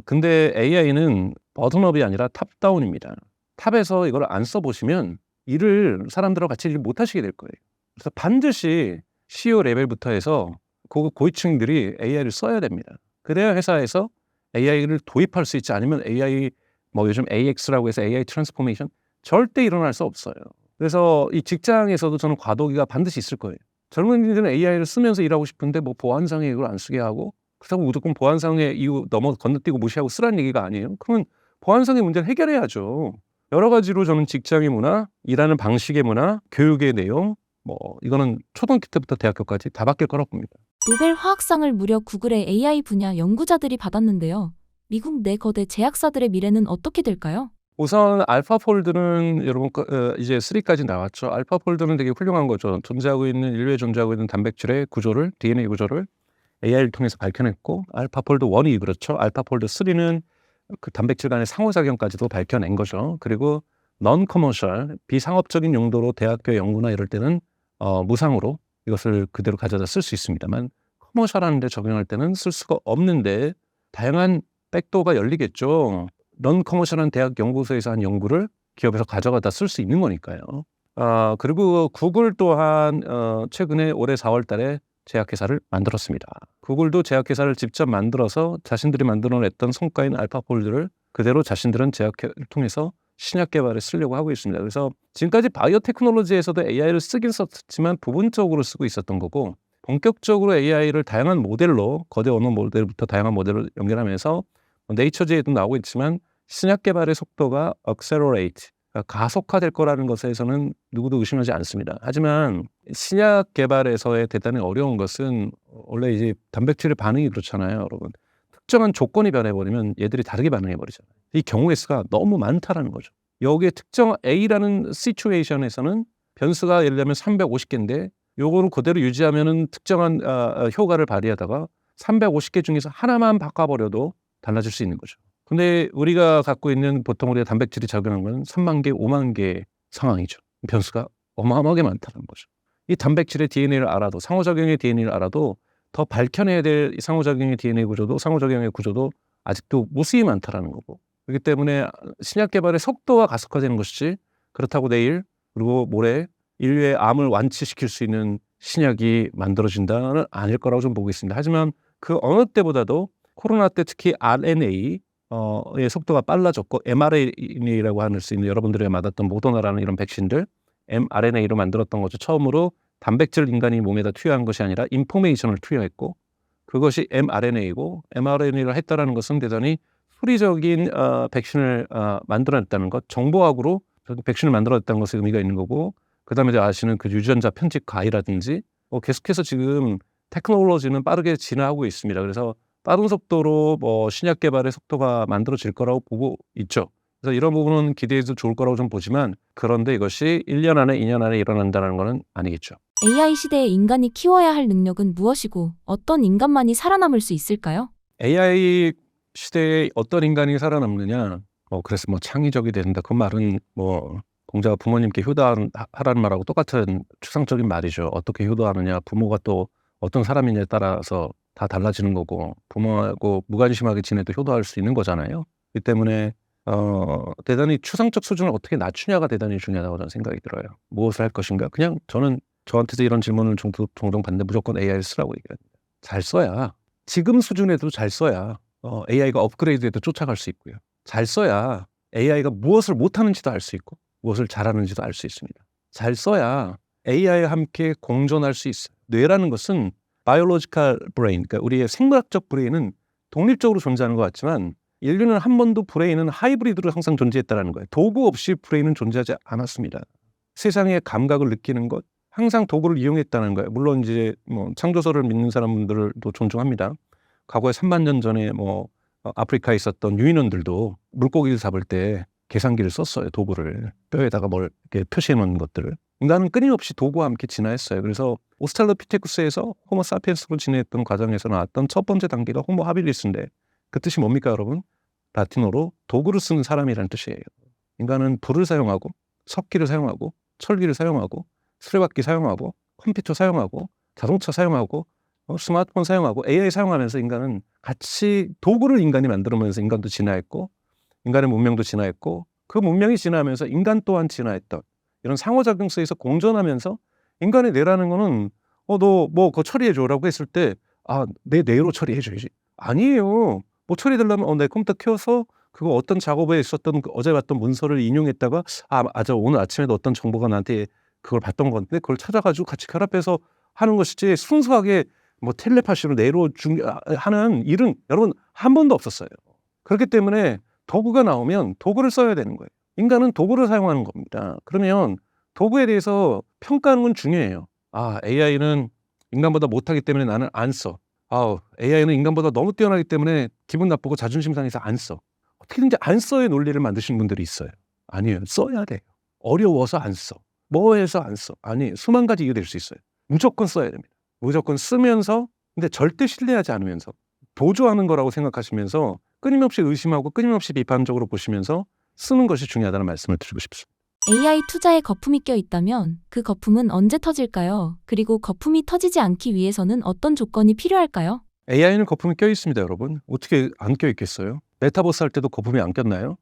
근데 AI는 버튼업이 아니라 탑다운입니다. 탑에서 이걸 안 써보시면 일을 사람들하고 같이 일 못 하시게 될 거예요. 그래서 반드시 CEO 레벨부터 해서 고위층들이 AI를 써야 됩니다. 그래야 회사에서 AI를 도입할 수 있지 않으면 AI 뭐 요즘 AX라고 해서 AI 트랜스포메이션 절대 일어날 수 없어요. 그래서 이 직장에서도 저는 과도기가 반드시 있을 거예요. 젊은이들은 AI를 쓰면서 일하고 싶은데 뭐 보안상에 이걸 안 쓰게 하고 그렇다고 무조건 보안상의 이유 건너뛰고 무시하고 쓰라는 얘기가 아니에요. 그러면 보안상의 문제를 해결해야죠. 여러 가지로 저는 직장의 문화, 일하는 방식의 문화, 교육의 내용 뭐 이거는 초등학교 때부터 대학교까지 다 바뀔 거라고 봅니다. 노벨 화학상을 무려 구글의 AI 분야 연구자들이 받았는데요. 미국 내 거대 제약사들의 미래는 어떻게 될까요? 우선 알파폴드는 여러분 이제 3까지 나왔죠. 알파폴드는 되게 훌륭한 거죠. 인류에 존재하고 있는 단백질의 구조를 DNA 구조를 AI를 통해서 밝혀냈고 알파폴드 1이 그렇죠. 알파폴드 3는 그 단백질 간의 상호작용까지도 밝혀낸 거죠. 그리고 non commercial 비상업적인 용도로 대학교 연구나 이럴 때는 무상으로 이것을 그대로 가져다 쓸 수 있습니다만 커머셜한 데 적용할 때는 쓸 수가 없는데 다양한 백도어가 열리겠죠. non commercial한 대학 연구소에서 한 연구를 기업에서 가져가다 쓸 수 있는 거니까요. 그리고 구글 또한 최근에 올해 4월 달에 제약회사를 만들었습니다. 구글도 제약회사를 직접 만들어서 자신들이 만들어냈던 성과인 알파폴드를 그대로 자신들은 제약회사를 통해서 신약 개발에 쓰려고 하고 있습니다. 그래서 지금까지 바이오 테크놀로지에서도 AI를 쓰긴 썼지만 부분적으로 쓰고 있었던 거고 본격적으로 AI를 다양한 모델로 거대 언어 모델부터 다양한 모델을 연결하면서 네이처지에도 나오고 있지만 신약 개발의 속도가 accelerate, 그러니까 가속화될 거라는 것에서는 누구도 의심하지 않습니다. 하지만 신약 개발에서의 대단히 어려운 것은 원래 이제 단백질의 반응이 그렇잖아요, 여러분. 특정한 조건이 변해버리면 얘들이 다르게 반응해버리잖아요. 이 경우의 수가 너무 많다라는 거죠. 여기에 특정 A라는 시츄에이션에서는 변수가 예를 들면 350개인데 요거를 그대로 유지하면은 특정한 효과를 발휘하다가 350개 중에서 하나만 바꿔버려도 달라질 수 있는 거죠. 근데 우리가 갖고 있는 보통 우리가 단백질이 작용한 건 3만 개, 5만 개 상황이죠. 변수가 어마어마하게 많다는 거죠. 이 단백질의 DNA를 알아도 상호작용의 DNA를 알아도 더 밝혀내야 될 상호작용의 DNA 구조도 상호작용의 구조도 아직도 무수히 많다라는 거고 그렇기 때문에 신약 개발의 속도가 가속화되는 것이지 그렇다고 내일 그리고 모레 인류의 암을 완치시킬 수 있는 신약이 만들어진다는 아닐 거라고 좀 보고 있습니다. 하지만 그 어느 때보다도 코로나 때 특히 RNA의 속도가 빨라졌고 mRNA라고 할 수 있는 여러분들이 맞았던 모더나라는 이런 백신들 mRNA로 만들었던 거죠. 처음으로 단백질 인간이 몸에다 투여한 것이 아니라 인포메이션을 투여했고 그것이 mRNA이고 mRNA를 했다라는 것은 대단히 수리적인 백신을 만들어냈다는 것, 정보학으로 백신을 만들어냈다는 것에 의미가 있는 거고 그다음에 아시는 그 유전자 편집 가이라든지 계속해서 지금 테크놀로지는 빠르게 진화하고 있습니다. 그래서 빠른 속도로 신약 개발의 속도가 만들어질 거라고 보고 있죠. 그래서 이런 부분은 기대해도 좋을 거라고 좀 보지만 그런데 이것이 1년 안에 2년 안에 일어난다는 것은 아니겠죠. AI 시대에 인간이 키워야 할 능력은 무엇이고 어떤 인간만이 살아남을 수 있을까요? AI 시대에 어떤 인간이 살아남느냐 그래서 창의적이 된다. 그 말은 공자가 부모님께 효도하라는 말하고 똑같은 추상적인 말이죠. 어떻게 효도하느냐 부모가 또 어떤 사람이냐에 따라서 다 달라지는 거고 부모하고 무관심하게 지내도 효도할 수 있는 거잖아요. 이 때문에 대단히 추상적 수준을 어떻게 낮추냐가 대단히 중요하다고 저는 생각이 들어요. 무엇을 할 것인가? 그냥 저는 저한테도 이런 질문을 종종 받는데 무조건 AI를 쓰라고 얘기합니다. 잘 써야 지금 수준에도 잘 써야 AI가 업그레이드해도 쫓아갈 수 있고요. 잘 써야 AI가 무엇을 못하는지도 알 수 있고 무엇을 잘하는지도 알 수 있습니다. 잘 써야 AI와 함께 공존할 수 있어요. 뇌라는 것은 바이올로지컬 브레인, 그러니까 우리의 생물학적 브레인은 독립적으로 존재하는 것 같지만 인류는 한 번도 브레인은 하이브리드로 항상 존재했다는 거예요. 도구 없이 브레인은 존재하지 않았습니다. 세상의 감각을 느끼는 것, 항상 도구를 이용했다는 거예요. 물론 이제 창조설을 믿는 사람들도 존중합니다. 과거에 3만 년 전에 아프리카에 있었던 유인원들도 물고기를 잡을 때 계산기를 썼어요. 도구를 뼈에다가 뭘 이렇게 표시해 놓은 것들을. 인간은 끊임없이 도구와 함께 진화했어요. 그래서 오스트랄로피테쿠스에서 호모 사피엔스로 진화했던 과정에서 나왔던 첫 번째 단계가 호모 하빌리스인데 그 뜻이 뭡니까 여러분? 라틴어로 도구를 쓰는 사람이라는 뜻이에요. 인간은 불을 사용하고 석기를 사용하고 철기를 사용하고 수레바퀴 사용하고 컴퓨터 사용하고 자동차 사용하고 스마트폰 사용하고 AI 사용하면서 인간은 같이 도구를 인간이 만들어내면서 인간도 진화했고 인간의 문명도 진화했고 그 문명이 진화하면서 인간 또한 진화했던 이런 상호작용 속에서 공존하면서 인간의 뇌라는 거는 너 그거 처리해줘라고 했을 때 내 뇌로 처리해줘야지. 아니에요. 처리되려면 내 컴퓨터 켜서 그거 어떤 작업에 있었던 어제 봤던 문서를 인용했다가 맞아 오늘 아침에도 어떤 정보가 나한테 그걸 봤던 건데 그걸 찾아가지고 같이 결합해서 하는 것이지 순수하게 텔레파시로 뇌로 하는 일은 여러분 한 번도 없었어요. 그렇기 때문에 도구가 나오면 도구를 써야 되는 거예요. 인간은 도구를 사용하는 겁니다. 그러면 도구에 대해서 평가하는 건 중요해요. AI는 인간보다 못하기 때문에 나는 안 써. AI는 인간보다 너무 뛰어나기 때문에 기분 나쁘고 자존심 상해서 안 써. 어떻게든지 안 써의 논리를 만드시는 분들이 있어요. 아니에요. 써야 돼요. 어려워서 안 써. 뭐 해서 안 써. 아니, 수만 가지 이유가 될 수 있어요. 무조건 써야 됩니다. 무조건 쓰면서, 근데 절대 신뢰하지 않으면서, 보조하는 거라고 생각하시면서 끊임없이 의심하고 끊임없이 비판적으로 보시면서 쓰는 것이 중요하다는 말씀을 드리고 싶습니다. AI 투자에 거품이 껴 있다면 그 거품은 언제 터질까요? 그리고 거품이 터지지 않기 위해서는 어떤 조건이 필요할까요? AI는 거품이 껴 있습니다, 여러분. 어떻게 안 껴 있겠어요? 메타버스 할 때도 거품이 안 꼈나요?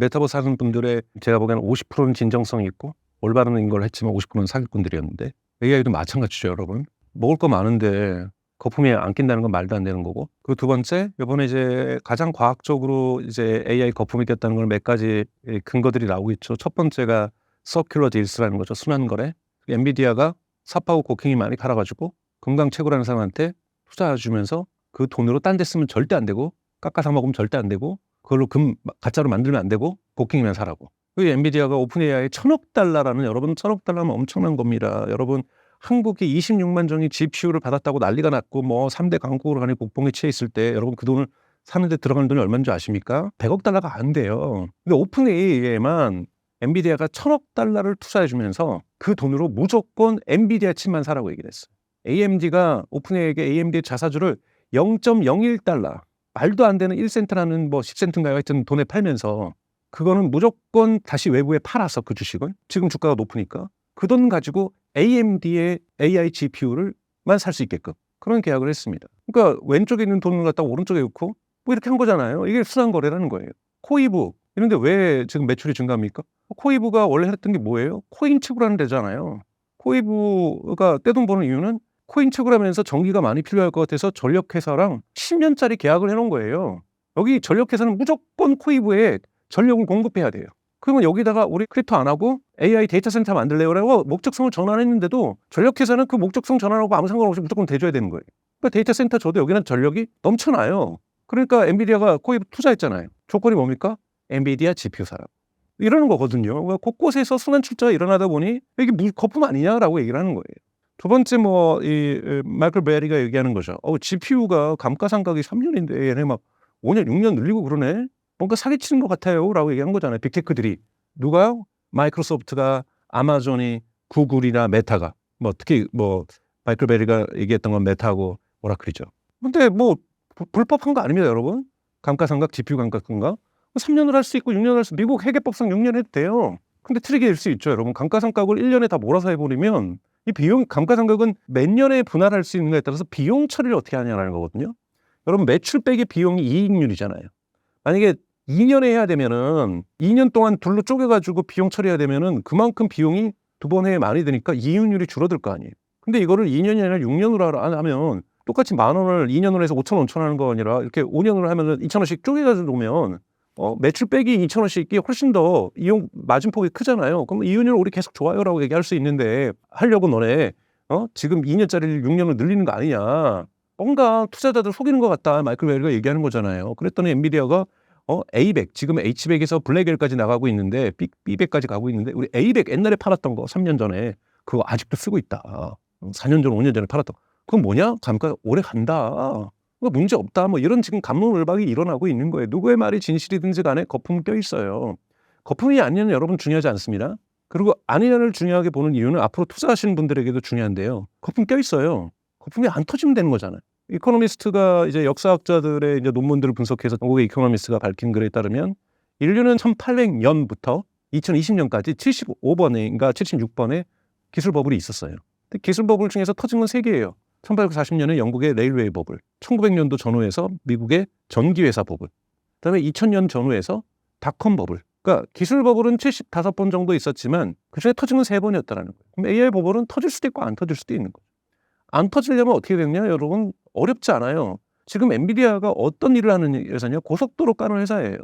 메타버스 하는 분들의 제가 보기에는 50%는 진정성이 있고 올바른 걸 했지만 50%는 사기꾼들이었는데 AI도 마찬가지죠, 여러분. 먹을 거 많은데 거품이 안 낀다는 건 말도 안 되는 거고. 그 두 번째, 이번에 이제 가장 과학적으로 이제 AI 거품이 꼈다는 걸 몇 가지 근거들이 나오고 있죠. 첫 번째가 서큘러 딜스라는 거죠. 순환거래. 엔비디아가 삽하고 곡괭이 많이 팔아가지고 금강 채굴하는 사람한테 투자 주면서 그 돈으로 딴 데 쓰면 절대 안 되고 깎아서 먹으면 절대 안 되고 그걸로 금 가짜로 만들면 안 되고 곡괭이만 사라고. 그 엔비디아가 오픈 AI에 1,000억 달러라는, 여러분 1,000억 달러면 엄청난 겁니다. 여러분 한국이 26만 정의 GPU를 받았다고 난리가 났고 뭐 3대 강국으로 가는 곡봉에 취해 있을 때 여러분 그 돈을 사는데 들어가는 돈이 얼마인 줄 아십니까? 100억 달러가 안 돼요. 근데 오픈 AI에만 엔비디아가 1,000억 달러를 투자해 주면서 그 돈으로 무조건 엔비디아 칩만 사라고 얘기를 했어요. AMD가 오픈 AI에게 AMD 자사주를 0.01달러, 말도 안 되는 1센트라는 뭐 10센트인가요? 하여튼 돈에 팔면서 그거는 무조건 다시 외부에 팔아서 그 주식은 지금 주가가 높으니까 그 돈 가지고 AMD의 AI GPU를만 살 수 있게끔 그런 계약을 했습니다. 그러니까 왼쪽에 있는 돈을 갖다가 오른쪽에 넣고 뭐 이렇게 한 거잖아요. 이게 순환 거래라는 거예요. 코이브 이런데 왜 지금 매출이 증가합니까? 코이브가 원래 했던 게 뭐예요? 코인 채굴하는 데잖아요. 코이브가 떼돈 버는 이유는 코인 채굴하면서 전기가 많이 필요할 것 같아서 전력회사랑 10년짜리 계약을 해놓은 거예요. 여기 전력회사는 무조건 코이브에 전력을 공급해야 돼요. 그러면 여기다가 우리 크립토 안 하고 AI 데이터 센터 만들래요라고 목적성을 전환했는데도 전력회사는 그 목적성 전환하고 아무 상관없이 무조건 대줘야 되는 거예요. 그러니까 데이터 센터 줘도 여기는 전력이 넘쳐나요. 그러니까 엔비디아가 코이브 투자했잖아요. 조건이 뭡니까? 엔비디아 GPU 사라고. 이러는 거거든요. 그러니까 곳곳에서 순환 출자가 일어나다 보니 이게 거품 아니냐라고 얘기를 하는 거예요. 두 번째 마이클 베리가 얘기하는 거죠. GPU가 감가상각이 3년인데 얘네 막 5년, 6년 늘리고 그러네. 뭔가 사기치는 것 같아요라고 얘기한 거잖아요. 빅테크들이. 누가요? 마이크로소프트가, 아마존이, 구글이나 메타가. 특히 마이클 베리가 얘기했던 건 메타하고 오라클이죠. 근데 불법한 거 아닙니다, 여러분. 감가상각, GPU 감가상각. 3년을 할 수 있고 6년을 할 수, 미국 회계법상 6년 해도 돼요. 근데 트릭이 될 수 있죠, 여러분. 감가상각을 1년에 다 몰아서 해버리면 이 비용, 감가상각은 몇 년에 분할할 수 있는 거에 따라서 비용 처리를 어떻게 하냐는 거거든요. 여러분 매출 빼기 비용이 이익률이잖아요. 만약에 2년에 해야 되면은 2년 동안 둘로 쪼개가지고 비용 처리해야 되면은 그만큼 비용이 두 번 해에 많이 드니까 이익률이 줄어들 거 아니에요. 근데 이거를 2년이 아니라 6년으로 하면 똑같이 10,000원을 2년으로 해서 5,000원 하는 거 아니라 이렇게 5년으로 하면은 2,000원씩 쪼개가지고 놓으면 매출 빼기 2,000원씩이 훨씬 더 이용 마진폭이 크잖아요. 그럼 이윤율 우리 계속 좋아요라고 얘기할 수 있는데 하려고 너네 지금 2년짜리를 6년으로 늘리는 거 아니냐. 뭔가 투자자들 속이는 것 같다. 마이클 베리가 얘기하는 거잖아요. 그랬더니 엔비디아가 A100 지금 H100에서 블랙1까지 나가고 있는데 B100까지 가고 있는데 우리 A100 옛날에 팔았던 거 3년 전에 그거 아직도 쓰고 있다. 4년 전 5년 전에 팔았던 거. 그건 뭐냐? 감가 오래 간다. 문제 없다. 이런 지금 갑론을박이 일어나고 있는 거예요. 누구의 말이 진실이든지 간에 거품 껴 있어요. 거품이 아니냐는 여러분 중요하지 않습니다. 그리고 아니냐를 중요하게 보는 이유는 앞으로 투자하시는 분들에게도 중요한데요. 거품 껴 있어요. 거품이 안 터지면 되는 거잖아요. 이코노미스트가 이제 역사학자들의 이제 논문들을 분석해서 영국의 이코노미스트가 밝힌 글에 따르면 인류는 1800년부터 2020년까지 75번인가 76번의 기술 버블이 있었어요. 근데 기술 버블 중에서 터진 건 3개예요. 1840년에 영국의 레일웨이 버블, 1900년도 전후에서 미국의 전기회사 버블, 그다음에 2000년 전후에서 닷컴 버블. 그러니까 기술 버블은 75번 정도 있었지만 그중에 터진 건 3번이었다는 거예요. 그럼 AI 버블은 터질 수도 있고 안 터질 수도 있는 거죠. 안 터지려면 어떻게 되느냐, 여러분? 어렵지 않아요. 지금 엔비디아가 어떤 일을 하는 회사냐? 고속도로 까는 회사예요.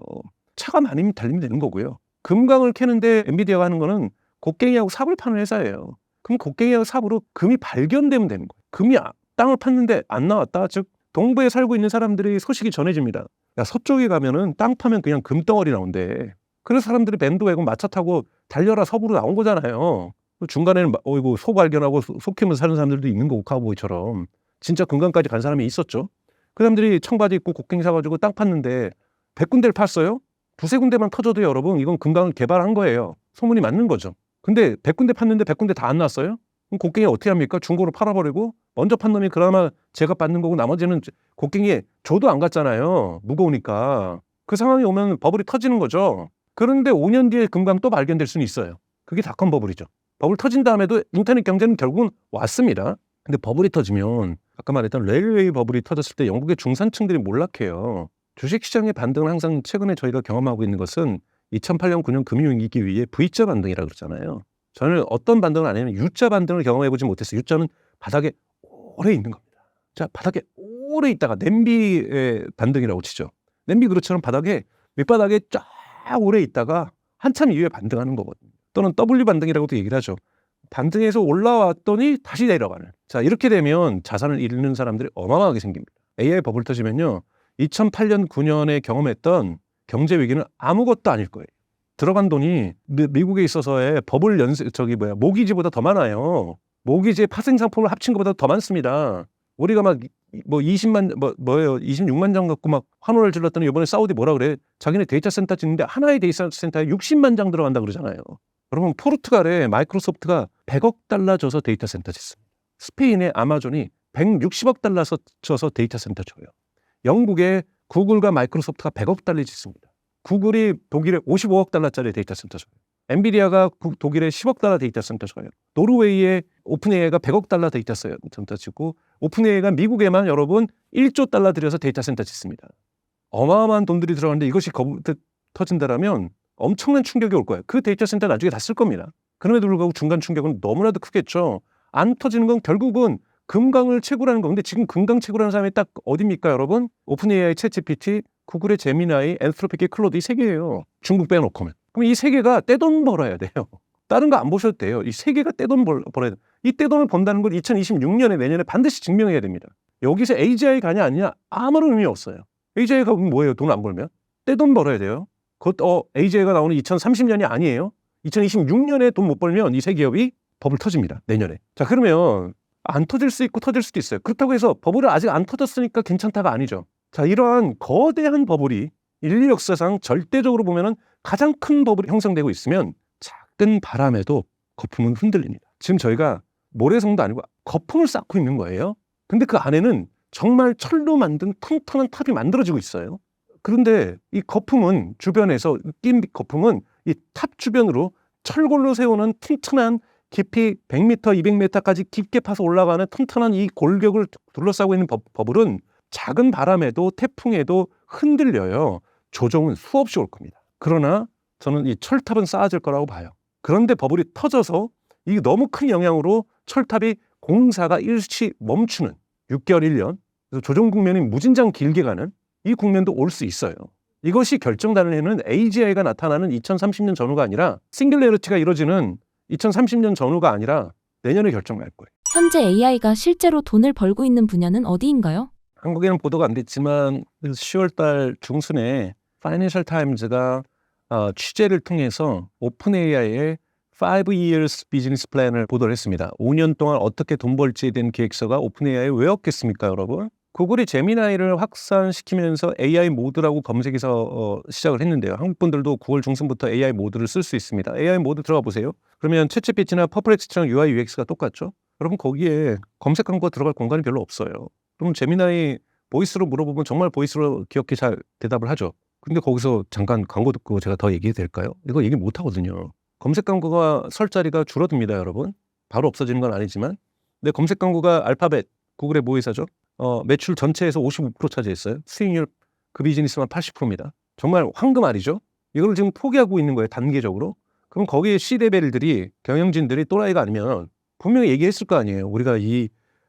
차가 많이 달리면 되는 거고요. 금강을 캐는데 엔비디아가 하는 거는 곡괭이하고 삽을 파는 회사예요. 그럼 곡괭이하고 삽으로 금이 발견되면 되는 거예요. 금이 땅을 팠는데 안 나왔다. 즉 동부에 살고 있는 사람들이 소식이 전해집니다. 야, 서쪽에 가면은 땅 파면 그냥 금덩어리 나온대. 그래서 사람들이 밴드웨건 마차 타고 달려라 서부로 나온 거잖아요. 중간에는 소 발견하고 소 키우면서 사는 사람들도 있는 거고 카우보이처럼. 진짜 금강까지 간 사람이 있었죠. 그 사람들이 청바지 입고 곡괭이 사가지고 땅 팠는데 100군데를 팠어요? 두세 군데만 터져도 여러분 이건 금강을 개발한 거예요. 소문이 맞는 거죠. 근데 100군데 팠는데 100군데 다 안 났어요? 그럼 곡괭이 어떻게 합니까? 중고로 팔아버리고 먼저 판 놈이 그나마 제값 받는 거고 나머지는 곡괭이에 줘도 안 갔잖아요. 무거우니까. 그 상황이 오면 버블이 터지는 거죠. 그런데 5년 뒤에 금강 또 발견될 수는 있어요. 그게 닷컴 버블이죠. 버블 터진 다음에도 인터넷 경제는 결국은 왔습니다. 근데 버블이 터지면 아까 말했던 레일웨이 버블이 터졌을 때 영국의 중산층들이 몰락해요. 주식시장의 반등은 항상 최근에 저희가 경험하고 있는 것은 2008년 9년 금융위기 위에 V자 반등이라고 그러잖아요. 저는 어떤 반등을 안 했냐면 U자 반등을 경험해보지 못했어요. U자는 바닥에 오래 있는 겁니다. 자, 바닥에 오래 있다가 냄비의 반등이라고 치죠. 냄비 그릇처럼 바닥에 밑바닥에 쫙 오래 있다가 한참 이후에 반등하는 거거든요. 또는 W 반등이라고도 얘기를 하죠. 반등해서 올라왔더니 다시 내려가는. 자, 이렇게 되면 자산을 잃는 사람들이 어마어마하게 생깁니다. AI 버블 터지면요. 2008년 9년에 경험했던 경제 위기는 아무것도 아닐 거예요. 들어간 돈이 미국에 있어서의 버블 모기지보다 더 많아요. 모기지의 파생 상품을 합친 것보다 더 많습니다. 우리가 막 26만 장 갖고 막 환호를 질렀더니 이번에 사우디 뭐라 그래? 자기네 데이터 센터 짓는데 하나의 데이터 센터에 60만 장 들어간다 그러잖아요. 여러분 포르투갈에 마이크로소프트가 100억 달러 줘서 데이터 센터 짓습니다. 스페인의 아마존이 160억 달러 줘서 데이터 센터 줘요. 영국의 구글과 마이크로소프트가 100억 달러 짓습니다. 구글이 독일에 55억 달러짜리 데이터 센터 줘요. 엔비디아가 독일에 10억 달러 데이터 센터 줘요. 노르웨이의 오픈AI가 100억 달러 데이터 센터 짓고 오픈AI가 미국에만 여러분 1조 달러 들여서 데이터 센터 짓습니다. 어마어마한 돈들이 들어가는데 이것이 터진다라면 엄청난 충격이 올 거예요. 그 데이터 센터 나중에 다 쓸 겁니다. 그럼에도 불구하고 중간 충격은 너무나도 크겠죠. 안 터지는 건 결국은 금강을 채굴하는 거. 근데 지금 금강 채굴하는 사람이 딱 어디입니까, 여러분? 오픈AI, 챗GPT, 구글의 제미나이, 엔트로픽의 클로드 이 세 개예요. 중국 빼놓고면. 그럼 이 세 개가 떼돈 벌어야 돼요. 다른 거 안 보셔도 돼요. 이 세 개가 떼돈 벌어야 돼요. 이 떼돈을 번다는 걸 2026년에 내년에 반드시 증명해야 됩니다. 여기서 AGI 가냐 아니냐 아무런 의미 없어요. AGI가 뭐예요? 돈 안 벌면? 떼돈 벌어야 돼요. AGI가 나오는 2030년이 아니에요. 2026년에 돈 못 벌면 이 세 기업이 버블 터집니다. 내년에. 자, 그러면 안 터질 수 있고 터질 수도 있어요. 그렇다고 해서 버블이 아직 안 터졌으니까 괜찮다가 아니죠. 자, 이러한 거대한 버블이 인류 역사상 절대적으로 보면은 가장 큰 버블이 형성되고 있으면 작은 바람에도 거품은 흔들립니다. 지금 저희가 모래성도 아니고 거품을 쌓고 있는 거예요. 근데 그 안에는 정말 철로 만든 튼튼한 탑이 만들어지고 있어요. 그런데 이 거품은 주변에서 낀 거품은 이 탑 주변으로 철골로 세우는 튼튼한 깊이 100m, 200m까지 깊게 파서 올라가는 튼튼한 이 골격을 둘러싸고 있는 버블은 작은 바람에도 태풍에도 흔들려요. 조정은 수없이 올 겁니다. 그러나 저는 이 철탑은 쌓아질 거라고 봐요. 그런데 버블이 터져서 이게 너무 큰 영향으로 철탑이 공사가 일시 멈추는 6개월, 1년 그래서 조정 국면이 무진장 길게 가는 이 국면도 올 수 있어요. 이것이 결정되는 해는 AGI가 나타나는 2030년 전후가 아니라 싱귤레리티가 이루어지는 2030년 전후가 아니라 내년에 결정날 거예요. 현재 AI가 실제로 돈을 벌고 있는 분야는 어디인가요? 한국에는 보도가 안 됐지만 10월 달 중순에 파이낸셜 타임즈가 취재를 통해서 오픈AI의 5 years 비즈니스 플랜을 보도를 했습니다. 5년 동안 어떻게 돈 벌지에 대한 계획서가 오픈AI에 왜 없겠습니까, 여러분? 구글이 제미나이를 확산시키면서 AI 모드라고 검색해서 시작을 했는데요. 한국 분들도 9월 중순부터 AI 모드를 쓸 수 있습니다. AI 모드 들어가 보세요. 그러면 챗GPT나 퍼플렉스처럼 UI, UX가 똑같죠? 여러분 거기에 검색 광고가 들어갈 공간이 별로 없어요. 그럼 제미나이 보이스로 물어보면 정말 보이스로 기억해 잘 대답을 하죠. 근데 거기서 잠깐 광고 듣고 제가 더 얘기해도 될까요? 이거 얘기 못 하거든요. 검색 광고가 설 자리가 줄어듭니다, 여러분. 바로 없어지는 건 아니지만. 근데 검색 광고가 알파벳, 구글의 모의사죠. 매출 전체에서 55% 차지했어요. 수익률 그 비즈니스만 80%입니다. 정말 황금알이죠. 이걸 지금 포기하고 있는 거예요, 단계적으로. 그럼 거기에 C레벨들이, 경영진들이 또라이가 아니면 분명히 얘기했을 거 아니에요. 우리가 이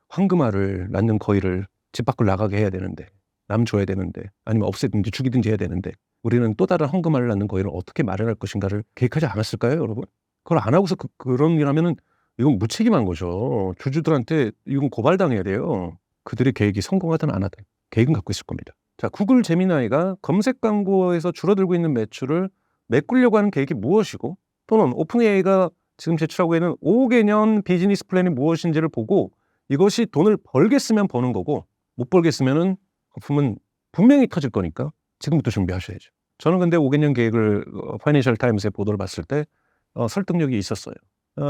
황금알을 낳는 거위를 집 밖을 나가게 해야 되는데, 남 줘야 되는데, 아니면 없애든지 죽이든지 해야 되는데 우리는 또 다른 황금알을 낳는 거위를 어떻게 마련할 것인가를 계획하지 않았을까요, 여러분? 그걸 안 하고서 그런 일 하면은 이건 무책임한 거죠. 주주들한테 이건 고발당해야 돼요. 그들의 계획이 성공하든 안 하든 계획은 갖고 있을 겁니다. 자, 구글 제미나이가 검색 광고에서 줄어들고 있는 매출을 메꾸려고 하는 계획이 무엇이고 또는 오픈AI가 지금 제출하고 있는 5개년 비즈니스 플랜이 무엇인지를 보고 이것이 돈을 벌겠으면 버는 거고 못 벌겠으면은 거품은 분명히 터질 거니까 지금부터 준비하셔야죠. 저는 근데 5개년 계획을 파이낸셜 타임스의 보도를 봤을 때 설득력이 있었어요.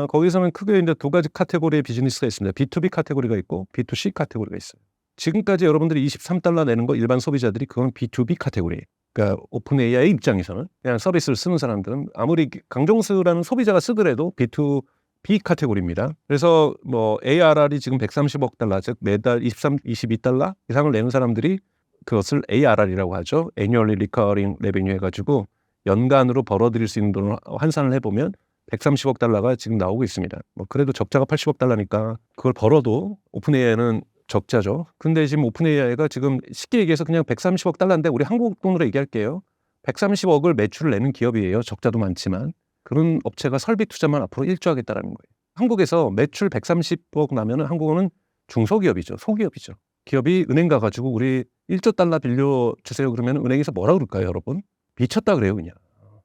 거기서는 크게 이제 두 가지 카테고리의 비즈니스가 있습니다. B2B 카테고리가 있고 B2C 카테고리가 있어요. 지금까지 여러분들이 $23 내는 거 일반 소비자들이 그건 B2B 카테고리예요. 그러니까 오픈 AI 입장에서는 그냥 서비스를 쓰는 사람들은 아무리 강정수라는 소비자가 쓰더라도 B2B 카테고리입니다. 그래서 뭐 ARR이 지금 $130억, 즉 매달 $22 이상을 내는 사람들이 그것을 ARR이라고 하죠. Annually Recurring Revenue 해가지고 연간으로 벌어들일 수 있는 돈을 환산을 해보면 $130억 지금 나오고 있습니다. 뭐 그래도 적자가 $80억 그걸 벌어도 오픈 AI는 적자죠. 근데 지금 오픈 AI가 지금 쉽게 얘기해서 그냥 $130억 우리 한국 돈으로 얘기할게요. 130억을 매출을 내는 기업이에요. 적자도 많지만. 그런 업체가 설비 투자만 앞으로 1조 하겠다라는 거예요. 한국에서 매출 130억 나면은 한국은 중소기업이죠. 소기업이죠. 기업이 은행 가가지고 우리 $1조 빌려주세요 그러면 은행에서 뭐라 그럴까요, 여러분? 미쳤다 그래요, 그냥.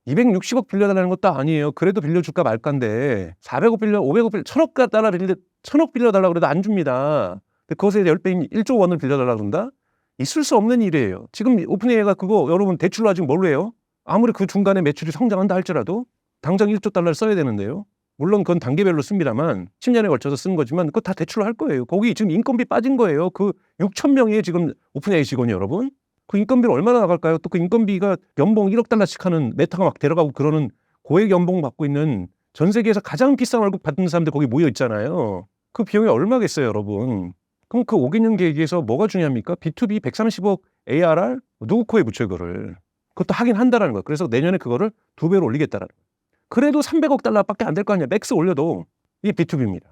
260억 빌려달라는 것도 아니에요. 그래도 빌려줄까 말까인데 400억 빌려, 500억 빌려, 1000억 빌려달라고 그래도 안 줍니다. 그것에 10배인 1조 원을 빌려달라고 그런다? 있을 수 없는 일이에요. 지금 오픈AI가 그거 여러분 대출로 아직 뭘로 해요? 아무리 그 중간에 매출이 성장한다 할지라도 당장 $1조 써야 되는데요. 물론 그건 단계별로 씁니다만 10년에 걸쳐서 쓰는 거지만 그거 다 대출로 할 거예요. 거기 지금 인건비 빠진 거예요. 그 6,000명의 지금 오픈AI 직원이 여러분. 그 인건비를 얼마나 나갈까요? 또 그 인건비가 연봉 $1억 씩 하는 메타가 막 데려가고 그러는 고액 연봉 받고 있는 전 세계에서 가장 비싼 월급 받는 사람들 거기 모여 있잖아요. 그 비용이 얼마겠어요, 여러분? 그럼 그 5개년 계획에서 뭐가 중요합니까? B2B 130억 ARR? 누구 코에 붙여 이거를. 그것도 하긴 한다라는 거예요. 그래서 내년에 그거를 2배로 올리겠다라는 거예요. 그래도 $300억 밖에 안 될 거 아니야. 맥스 올려도. 이게 B2B입니다.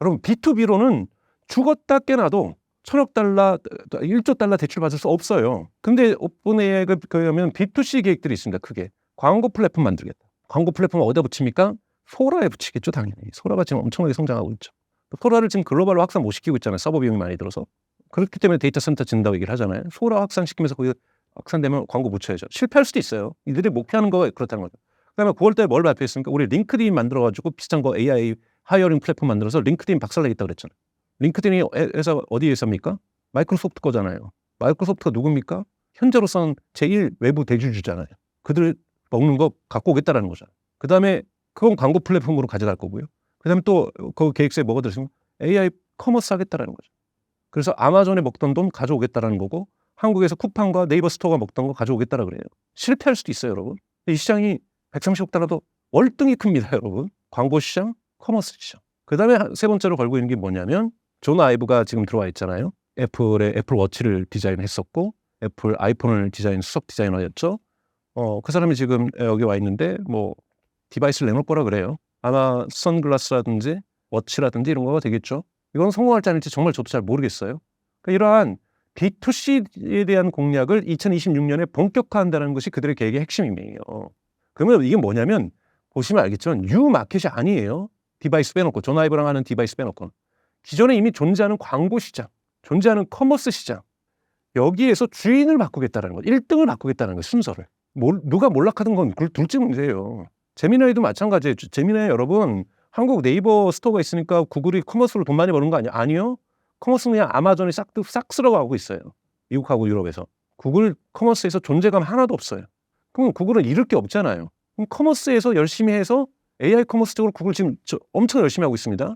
여러분 B2B로는 죽었다 깨나도 $1,000억, $1조 대출 받을 수 없어요. 근데 오픈AI가 그러면 B2C 계획들이 있습니다. 크게. 광고 플랫폼 만들겠다. 광고 플랫폼 어디다 붙입니까? 소라에 붙이겠죠, 당연히. 소라가 지금 엄청나게 성장하고 있죠. 소라를 지금 글로벌로 확산 못 시키고 있잖아요. 서버 비용이 많이 들어서. 그렇기 때문에 데이터 센터 짓는다고 얘기를 하잖아요. 소라 확산시키면서 거기 확산되면 광고 붙여야죠. 실패할 수도 있어요. 이들이 목표하는 거가 그렇다는 거죠. 그다음에 9월 달에 뭘 발표했습니까? 우리 링크드인 만들어가지고 비슷한 거 AI 하이어링 플랫폼 만들어서 링크드인 박살내겠다고 그랬잖아요. 링크드인이 회사 어디 회사입니까? 마이크로소프트 거잖아요. 마이크로소프트가 누굽니까? 현재로서는 제1 외부 대주주잖아요. 그들 먹는 거 갖고 오겠다라는 거잖아요. 그다음에 그건 광고 플랫폼으로 가져갈 거고요. 그다음에 또 그 계획서에 뭐가 들었으면 AI 커머스 하겠다라는 거죠. 그래서 아마존에 먹던 돈 가져오겠다라는 거고 한국에서 쿠팡과 네이버 스토어가 먹던 거 가져오겠다라 그래요. 실패할 수도 있어요, 여러분. 이 시장이 $130억 월등히 큽니다, 여러분. 광고 시장, 커머스 시장. 그다음에 세 번째로 걸고 있는 게 뭐냐면 존 아이브가 지금 들어와 있잖아요. 애플의 애플 워치를 디자인했었고 애플 아이폰을 수석 디자이너였죠. 그 사람이 지금 여기 와 있는데 뭐 디바이스를 내놓을 거라 그래요. 아마 선글라스라든지 워치라든지 이런 거가 되겠죠. 이건 성공할지 아닐지 정말 저도 잘 모르겠어요. 그러니까 이러한 B2C에 대한 공략을 2026년에 본격화한다는 것이 그들의 계획의 핵심이에요. 그러면 이게 뭐냐면 보시면 알겠죠. 뉴 마켓이 아니에요. 디바이스 빼놓고 존 아이브랑 하는 디바이스 빼놓고 기존에 이미 존재하는 광고 시장, 존재하는 커머스 시장 여기에서 주인을 바꾸겠다는 것, 1등을 바꾸겠다는 것, 순서를. 누가 몰락하든 건 둘째 문제예요. 제미나이도 마찬가지예요. 제미나이 여러분 한국 네이버 스토어가 있으니까 구글이 커머스로 돈 많이 버는 거 아니야? 아니요. 커머스는 그냥 아마존이 싹 쓸어가고 있어요. 미국하고 유럽에서. 구글 커머스에서 존재감 하나도 없어요. 그럼 구글은 잃을 게 없잖아요. 그럼 커머스에서 열심히 해서 AI 커머스 쪽으로 구글 지금 엄청 열심히 하고 있습니다.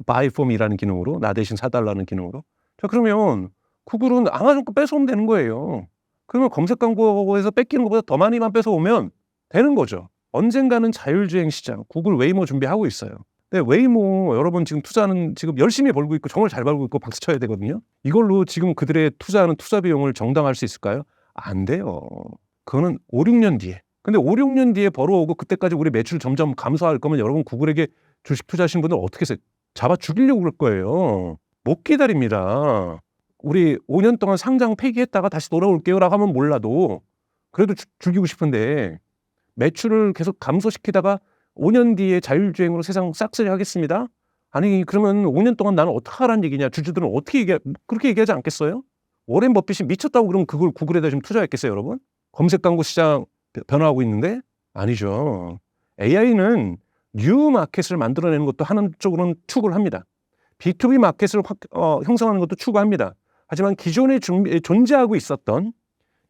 Buy for me라는 기능으로 나 대신 사달라는 기능으로. 자 그러면 구글은 아마존 거 뺏어오면 되는 거예요. 그러면 검색 광고에서 뺏기는 것보다 더 많이만 뺏어오면 되는 거죠. 언젠가는 자율주행 시장, 구글 웨이모 준비하고 있어요. 근데 웨이모 여러분 지금 투자는 지금 열심히 벌고 있고 정말 잘 벌고 있고 박수 쳐야 되거든요. 이걸로 지금 그들의 투자하는 투자 비용을 정당화할 수 있을까요? 안 돼요. 그거는 5, 6년 뒤에. 근데 5, 6년 뒤에 벌어오고 그때까지 우리 매출 점점 감소할 거면 여러분 구글에게 주식 투자하신 분들 어떻게 잡아 죽이려고 그럴 거예요. 못 기다립니다. 우리 5년 동안 상장 폐기했다가 다시 돌아올게요라고 하면 몰라도 그래도 죽이고 싶은데 매출을 계속 감소시키다가 5년 뒤에 자율주행으로 세상 싹쓸이 하겠습니다. 아니 그러면 5년 동안 나는 어떻게 하라는 얘기냐. 주주들은 어떻게 그렇게 얘기하지 않겠어요? 워렌 버핏이 미쳤다고 그러면 그걸 구글에다 좀 투자했겠어요, 여러분? 검색 광고 시장 변화하고 있는데? 아니죠. AI는 뉴 마켓을 만들어내는 것도 하는 쪽으로는 툭을 합니다. B2B 마켓을 형성하는 것도 추구합니다. 하지만 기존에 존재하고 있었던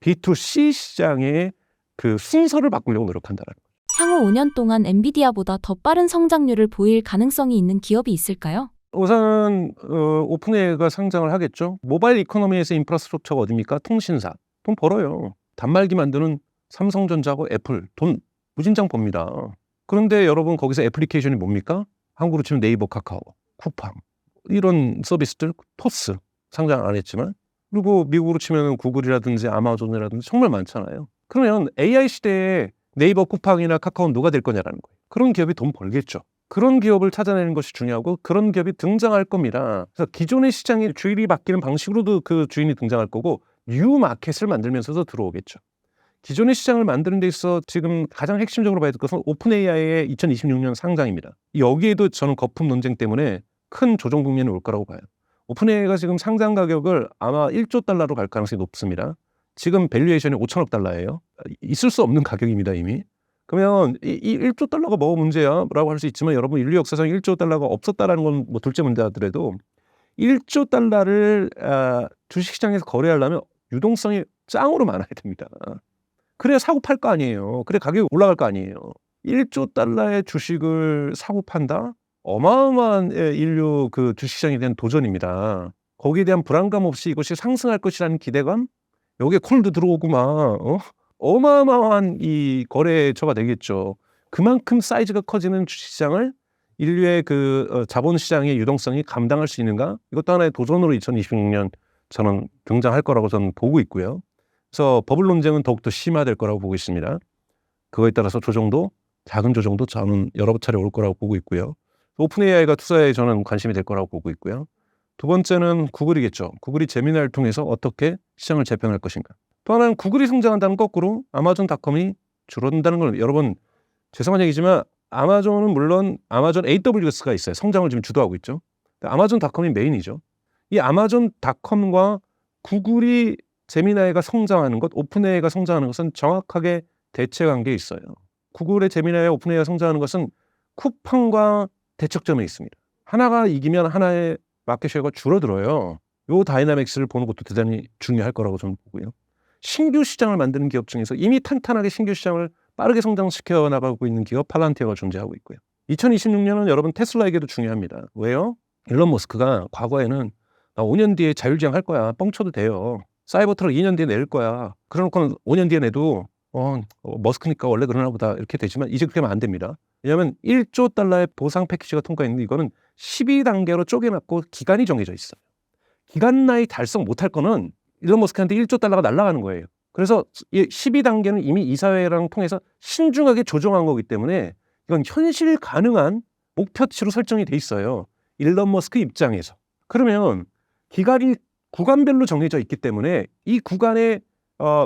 B2C 시장의 그 순서를 바꾸려고 노력한다는 거예요. 향후 5년 동안 엔비디아보다 더 빠른 성장률을 보일 가능성이 있는 기업이 있을까요? 우선 오픈AI가 상장을 하겠죠. 모바일 이코노미에서 인프라스트럭처가 어딥니까? 통신사. 돈 벌어요. 단말기 만드는 삼성전자하고 애플 돈 무진장 법니다. 그런데 여러분 거기서 애플리케이션이 뭡니까? 한국으로 치면 네이버, 카카오, 쿠팡 이런 서비스들 토스 상장 안 했지만 그리고 미국으로 치면 구글이라든지 아마존이라든지 정말 많잖아요. 그러면 AI 시대에 네이버, 쿠팡이나 카카오는 누가 될 거냐라는 거예요. 그런 기업이 돈 벌겠죠. 그런 기업을 찾아내는 것이 중요하고 그런 기업이 등장할 겁니다. 그래서 기존의 시장이 주인이 바뀌는 방식으로도 그 주인이 등장할 거고 뉴 마켓을 만들면서도 들어오겠죠. 기존의 시장을 만드는 데 있어 지금 가장 핵심적으로 봐야 될 것은 오픈AI의 2026년 상장입니다. 여기에도 저는 거품 논쟁 때문에 큰 조정 국면이 올 거라고 봐요. 오픈AI가 지금 상장 가격을 아마 1조 달러로 갈 가능성이 높습니다. 지금 밸류에이션이 5천억 달러예요. 있을 수 없는 가격입니다 이미. 그러면 이 1조 달러가 뭐가 문제야? 라고 할 수 있지만 여러분 인류 역사상 1조 달러가 없었다라는 건 뭐 둘째 문제 하더라도 1조 달러를 주식시장에서 거래하려면 유동성이 짱으로 많아야 됩니다. 그래야 사고 팔 거 아니에요. 그래 가격이 올라갈 거 아니에요. 1조 달러의 주식을 사고 판다? 어마어마한 인류 그 주식시장에 대한 도전입니다. 거기에 대한 불안감 없이 이것이 상승할 것이라는 기대감? 여기에 콜도 들어오고 막 어마어마한 이 거래처가 되겠죠. 그만큼 사이즈가 커지는 주식시장을 인류의 그 자본시장의 유동성이 감당할 수 있는가? 이것도 하나의 도전으로 2026년 저는 등장할 거라고 저는 보고 있고요. 그래서 버블 논쟁은 더욱더 심화될 거라고 보고 있습니다. 그거에 따라서 조정도 작은 조정도 저는 여러 차례 올 거라고 보고 있고요. 오픈AI가 투자에 저는 관심이 될 거라고 보고 있고요. 두 번째는 구글이겠죠. 구글이 제미나이를 통해서 어떻게 시장을 재편할 것인가. 또 하나는 구글이 성장한다는 거꾸로 아마존닷컴이 줄어든다는 걸 여러분 죄송한 얘기지만 아마존은 물론 아마존 AWS가 있어요. 성장을 지금 주도하고 있죠. 아마존닷컴이 메인이죠. 이 아마존닷컴과 구글이 제미나이가 성장하는 것, 오픈AI가 성장하는 것은 정확하게 대체 관계에 있어요. 구글의 제미나이와 오픈AI가 성장하는 것은 쿠팡과 대척점에 있습니다. 하나가 이기면 하나의 마켓쉐어가 줄어들어요. 이 다이나믹스를 보는 것도 대단히 중요할 거라고 저는 보고요. 신규 시장을 만드는 기업 중에서 이미 탄탄하게 신규 시장을 빠르게 성장시켜 나가고 있는 기업 팔란티어가 존재하고 있고요. 2026년은 여러분 테슬라에게도 중요합니다. 왜요? 일론 머스크가 과거에는 나 5년 뒤에 자율주행 할 거야. 뻥쳐도 돼요. 사이버트럭 2년 뒤에 낼 거야. 그러놓고는 5년 뒤에 내도 머스크니까 원래 그러나 보다 이렇게 되지만 이제 그렇게 하면 안 됩니다. 왜냐하면 1조 달러의 보상 패키지가 통과했는데 이거는 12단계로 쪼개놨고 기간이 정해져 있어요. 기간 내에 달성 못할 거는 일론 머스크한테 1조 달러가 날아가는 거예요. 그래서 이 12단계는 이미 이사회랑 통해서 신중하게 조정한 거기 때문에 이건 현실 가능한 목표치로 설정이 돼 있어요. 일론 머스크 입장에서. 그러면 기간이 구간별로 정해져 있기 때문에 이 구간의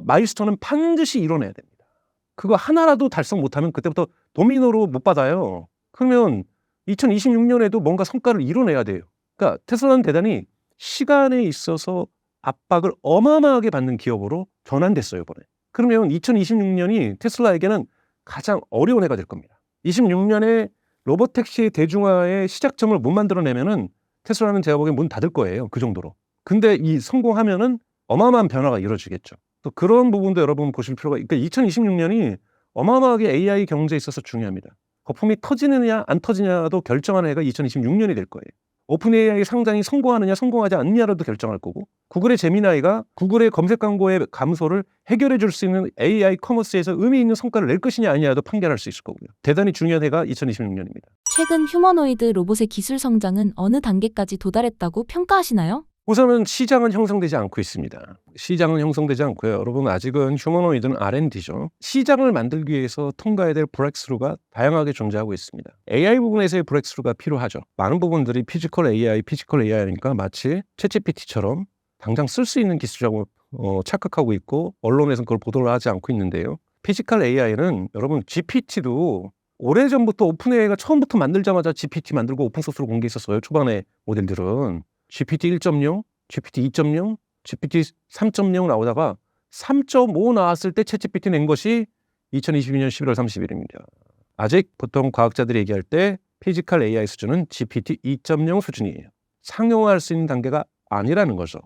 마일스톤은 반드시 이뤄내야 됩니다. 그거 하나라도 달성 못하면 그때부터 도미노로 못 받아요. 그러면 2026년에도 뭔가 성과를 이뤄내야 돼요. 그러니까 테슬라는 대단히 시간에 있어서 압박을 어마어마하게 받는 기업으로 전환됐어요, 이번에. 그러면 2026년이 테슬라에게는 가장 어려운 해가 될 겁니다. 26년에 로봇택시의 대중화의 시작점을 못 만들어내면은 테슬라는 제가 보기엔 문 닫을 거예요, 그 정도로. 근데 이 성공하면은 어마어마한 변화가 이루어지겠죠. 또 그런 부분도 여러분 보실 필요가, 그러니까 2026년이 어마어마하게 AI 경제에 있어서 중요합니다. 거품이 터지느냐 안 터지냐도 결정하는 해가 2026년이 될 거예요. 오픈AI 상장이 성공하느냐 성공하지 않느냐로도 결정할 거고, 구글의 제미나이가 구글의 검색 광고의 감소를 해결해 줄 수 있는 AI 커머스에서 의미 있는 성과를 낼 것이냐 아니냐도 판결할 수 있을 거고요. 대단히 중요한 해가 2026년입니다. 최근 휴머노이드 로봇의 기술 성장은 어느 단계까지 도달했다고 평가하시나요? 우선은 시장은 형성되지 않고 있습니다. 시장은 형성되지 않고요. 여러분 아직은 휴머노이드는 R&D죠. 시장을 만들기 위해서 통과해야 될 브렉스루가 다양하게 존재하고 있습니다. AI 부분에서의 브렉스루가 필요하죠. 많은 부분들이 피지컬 AI니까 마치 챗GPT처럼 당장 쓸 수 있는 기술이라고 착각하고 있고 언론에서는 그걸 보도를 하지 않고 있는데요. 피지컬 AI는 여러분 GPT도 오래전부터 오픈AI가 처음부터 만들자마자 GPT 만들고 오픈소스로 공개했었어요. 초반에 모델들은. GPT 1.0, GPT 2.0, GPT 3.0 나오다가 3.5 나왔을 때 챗GPT 낸 것이 2022년 11월 30일입니다. 아직 보통 과학자들이 얘기할 때 피지컬 AI 수준은 GPT 2.0 수준이에요. 상용화할 수 있는 단계가 아니라는 거죠.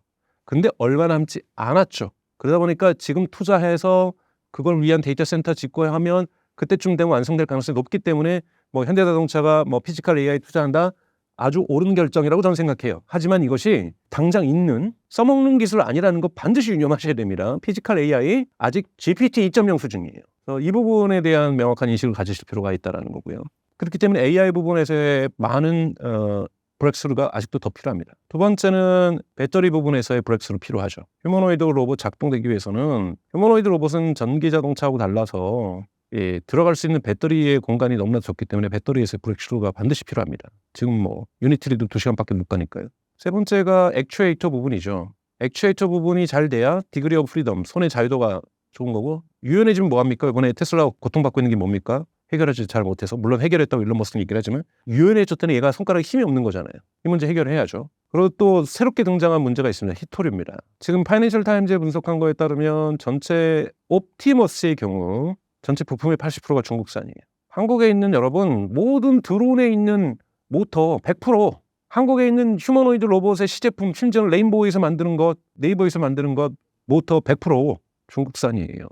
근데 얼마 남지 않았죠. 그러다 보니까 지금 투자해서 그걸 위한 데이터 센터 짓고 하면 그때쯤 되면 완성될 가능성이 높기 때문에 뭐 현대자동차가 뭐 피지컬 AI 투자한다, 아주 옳은 결정이라고 저는 생각해요. 하지만 이것이 당장 있는 써먹는 기술 아니라는 거 반드시 유념하셔야 됩니다. 피지컬 AI 아직 GPT 2.0 수준이에요. 그래서 이 부분에 대한 명확한 인식을 가지실 필요가 있다는 거고요. 그렇기 때문에 AI 부분에서의 많은 브렉스루가 아직도 더 필요합니다. 두 번째는 배터리 부분에서의 브렉스루 필요하죠. 휴머노이드 로봇 작동되기 위해서는 휴머노이드 로봇은 전기 자동차하고 달라서 들어갈 수 있는 배터리의 공간이 너무나 적기 때문에 배터리에서의 브렉스루가 반드시 필요합니다. 지금 뭐 유니트리도 2시간밖에 못 가니까요. 세 번째가 액추에이터 부분이죠. 액추에이터 부분이 잘 돼야 디그리 오브 프리덤, 손의 자유도가 좋은 거고, 유연해지면 뭐합니까? 이번에 테슬라가 고통받고 있는 게 뭡니까? 해결하지 잘 못해서, 물론 해결했다고 일론 머스크는 얘기를 하지만 유연해졌더니 얘가 손가락에 힘이 없는 거잖아요. 이 문제 해결해야죠. 그리고 또 새롭게 등장한 문제가 있습니다. 히토류입니다. 지금 파이낸셜 타임즈에 분석한 거에 따르면 전체 옵티머스의 경우 전체 부품의 80%가 중국산이에요. 한국에 있는 여러분, 모든 드론에 있는 모터 100%, 한국에 있는 휴머노이드 로봇의 시제품, 심지어 레인보우에서 만드는 것, 네이버에서 만드는 것 모터 100% 중국산이에요.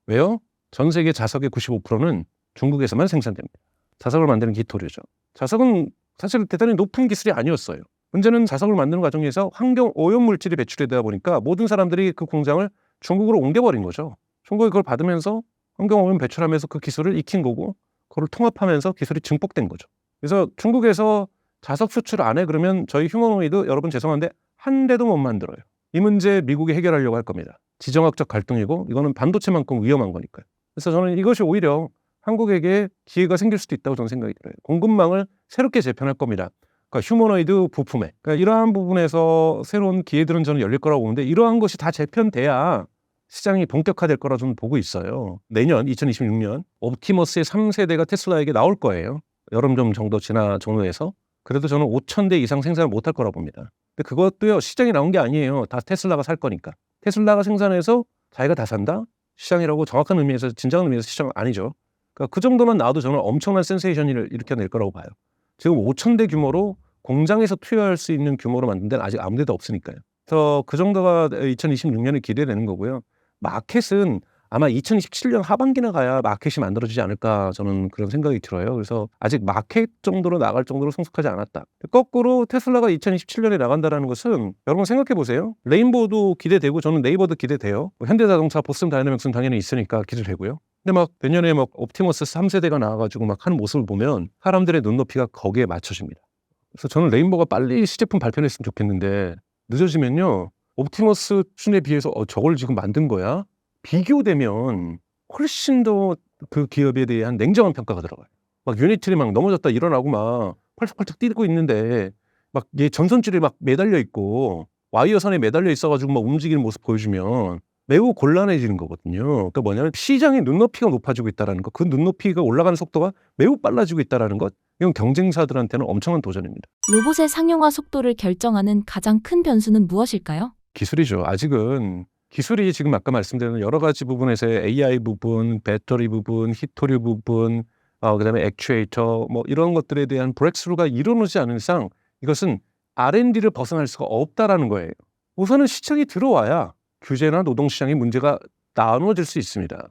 왜요? 전 세계 자석의 95%는 중국에서만 생산됩니다. 자석을 만드는 기토류죠. 자석은 사실 대단히 높은 기술이 아니었어요. 문제는 자석을 만드는 과정에서 환경 오염 물질이 배출되다 보니까 모든 사람들이 그 공장을 중국으로 옮겨버린 거죠. 중국이 그걸 받으면서 환경 오염 배출하면서 그 기술을 익힌 거고, 그걸 통합하면서 기술이 증폭된 거죠. 그래서 중국에서 자석 수출 안 해 그러면 저희 휴머노이드 여러분 죄송한데 한 대도 못 만들어요. 이 문제 미국이 해결하려고 할 겁니다. 지정학적 갈등이고 이거는 반도체만큼 위험한 거니까요. 그래서 저는 이것이 오히려 한국에게 기회가 생길 수도 있다고 저는 생각이 들어요. 공급망을 새롭게 재편할 겁니다. 그러니까 휴머노이드 부품에. 그러니까 이러한 부분에서 새로운 기회들은 저는 열릴 거라고 보는데, 이러한 것이 다 재편돼야 시장이 본격화될 거라 저는 보고 있어요. 내년 2026년 옵티머스의 3세대가 테슬라에게 나올 거예요. 여름점 정도 지나 정도에서. 그래도 저는 5,000대 이상 생산을 못할 거라고 봅니다. 근데 그것도요, 시장이 나온 게 아니에요. 다 테슬라가 살 거니까. 테슬라가 생산해서 자기가 다 산다? 시장이라고 정확한 의미에서, 진정한 의미에서 시장은 아니죠. 그러니까 그 정도만 나와도 저는 엄청난 센세이션을 일으켜낼 거라고 봐요. 지금 5,000대 규모로 공장에서 투여할 수 있는 규모로 만든 데는 아직 아무 데도 없으니까요. 그래서 그 정도가 2026년에 기대되는 거고요. 마켓은 아마 2027년 하반기나 가야 마켓이 만들어지지 않을까, 저는 그런 생각이 들어요. 그래서 아직 마켓 정도로 나갈 정도로 성숙하지 않았다. 거꾸로 테슬라가 2027년에 나간다는 것은 여러분 생각해 보세요. 레인보우도 기대되고 저는 네이버도 기대돼요. 현대자동차, 보스턴 다이내믹스는 당연히 있으니까 기대되고요. 근데 막 내년에 막 옵티머스 3세대가 나와가지고 막 하는 모습을 보면 사람들의 눈높이가 거기에 맞춰집니다. 그래서 저는 레인보우가 빨리 시제품 발표했으면 좋겠는데, 늦어지면요 옵티머스 수준에 비해서 저걸 지금 만든 거야? 비교되면 훨씬 더 그 기업에 대한 냉정한 평가가 들어가요. 막 유니트리 막 넘어졌다 일어나고 막 펄쩍펄쩍 뛰고 있는데 막 얘 전선줄에 막 매달려 있고 와이어선에 매달려 있어가지고 막 움직이는 모습 보여주면 매우 곤란해지는 거거든요. 그러니까 뭐냐면 시장의 눈높이가 높아지고 있다는 것, 그 눈높이가 올라가는 속도가 매우 빨라지고 있다는 것, 이건 경쟁사들한테는 엄청난 도전입니다. 로봇의 상용화 속도를 결정하는 가장 큰 변수는 무엇일까요? 기술이죠. 아직은 기술이 지금 아까 말씀드린 여러 가지 부분에서의 AI 부분, 배터리 부분, 히토류 부분, 그다음에 액추에이터 뭐 이런 것들에 대한 브렉스루가 이루어지지 않은 이상 이것은 R&D를 벗어날 수가 없다라는 거예요. 우선은 시장이 들어와야 규제나 노동시장의 문제가 나눠질 수 있습니다.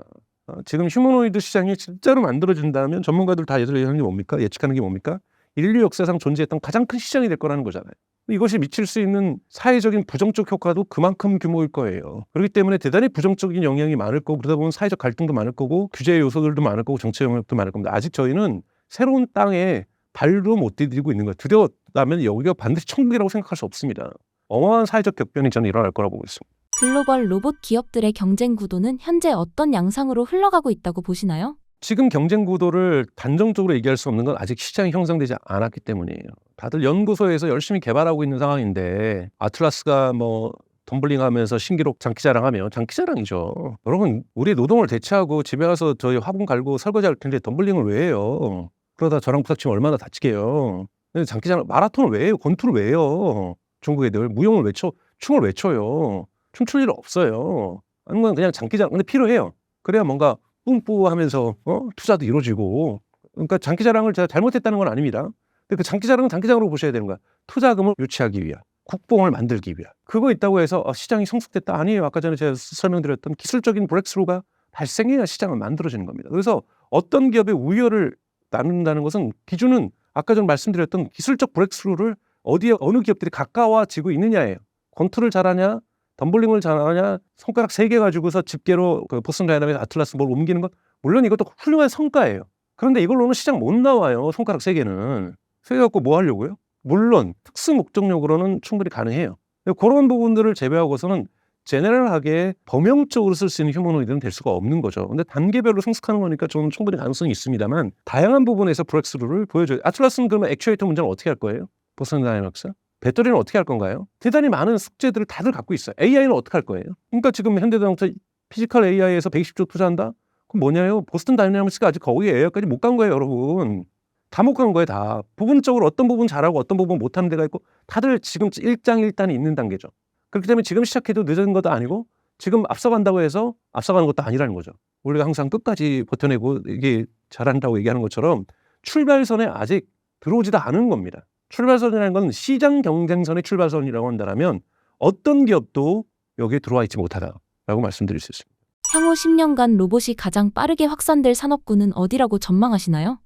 지금 휴머노이드 시장이 진짜로 만들어진다면 전문가들 다 예측하는 게 뭡니까? 예측하는 게 뭡니까? 인류 역사상 존재했던 가장 큰 시장이 될 거라는 거잖아요. 이것이 미칠 수 있는 사회적인 부정적 효과도 그만큼 규모일 거예요. 그렇기 때문에 대단히 부정적인 영향이 많을 거고, 그러다 보면 사회적 갈등도 많을 거고, 규제 요소들도 많을 거고, 정치 영역도 많을 겁니다. 아직 저희는 새로운 땅에 발도 못 디디고 있는 거예요. 들여다면 여기가 반드시 천국이라고 생각할 수 없습니다. 어마어마한 사회적 격변이 저는 일어날 거라고 보고 있습니다. 글로벌 로봇 기업들의 경쟁 구도는 현재 어떤 양상으로 흘러가고 있다고 보시나요? 지금 경쟁 구도를 단정적으로 얘기할 수 없는 건 아직 시장이 형성되지 않았기 때문이에요. 다들 연구소에서 열심히 개발하고 있는 상황인데, 아틀라스가 뭐 덤블링하면서 신기록 장기자랑하며 장기자랑이죠. 여러분, 우리 노동을 대체하고 집에 가서 저희 화분 갈고 설거지할 텐데 덤블링을 왜 해요? 그러다 저랑 부닥치면 얼마나 다치게요. 장기자랑, 마라톤을 왜 해요? 권투를 왜 해요? 중국 애들 무용을 춤을 왜 춰요? 춤출 일 없어요. 아니면 그냥 장기자랑, 근데 필요해요. 그래야 뭔가 뿜뿌하면서 투자도 이루어지고. 그러니까 장기자랑을 제가 잘못했다는 건 아닙니다. 근데 그 장기 자랑은 장기적으로 보셔야 되는 거야. 투자금을 유치하기 위한, 국뽕을 만들기 위한. 그거 있다고 해서 시장이 성숙됐다. 아니에요. 아까 전에 제가 설명드렸던 기술적인 브렉스루가 발생해야 시장은 만들어지는 겁니다. 그래서 어떤 기업의 우열을 나눈다는 것은 기준은 아까 전 말씀드렸던 기술적 브렉스루를 어디에 어느 기업들이 가까워지고 있느냐예요. 권투를 잘하냐, 덤블링을 잘하냐, 손가락 3개 가지고서 집게로 그 보스턴 다이나믹스 아틀라스 뭘 옮기는 것, 물론 이것도 훌륭한 성과예요. 그런데 이걸로는 시장 못 나와요. 손가락 3개는. 3개 갖고 뭐 하려고요? 물론 특수 목적용으로는 충분히 가능해요. 그런 부분들을 제외하고서는 제네럴하게 범용적으로 쓸 수 있는 휴머노이드는 될 수가 없는 거죠. 근데 단계별로 성숙하는 거니까 저는 충분히 가능성이 있습니다만 다양한 부분에서 브렉스루를 보여줘요. 아틀라스는 그러면 액추에이터 문제는 어떻게 할 거예요? 보스턴 다이나믹스? 배터리는 어떻게 할 건가요? 대단히 많은 숙제들을 다들 갖고 있어요. AI는 어떻게 할 거예요? 그러니까 지금 현대자동차 피지컬 AI에서 120조 투자한다? 그럼 뭐냐요? 보스턴 다이나믹스가 아직 거기 AI까지 못 간 거예요, 여러분. 다 못 간 거예요, 다. 부분적으로 어떤 부분 잘하고 어떤 부분 못하는 데가 있고 다들 지금 일장일단이 있는 단계죠. 그렇기 때문에 지금 시작해도 늦은 것도 아니고 지금 앞서간다고 해서 앞서가는 것도 아니라는 거죠. 우리가 항상 끝까지 버텨내고 이게 잘한다고 얘기하는 것처럼 출발선에 아직 들어오지도 않은 겁니다. 출발선이라는 건 시장 경쟁선의 출발선이라고 한다면 어떤 기업도 여기에 들어와 있지 못하다라고 말씀드릴 수 있습니다. 향후 10년간 로봇이 가장 빠르게 확산될 산업군은 어디라고 전망하시나요?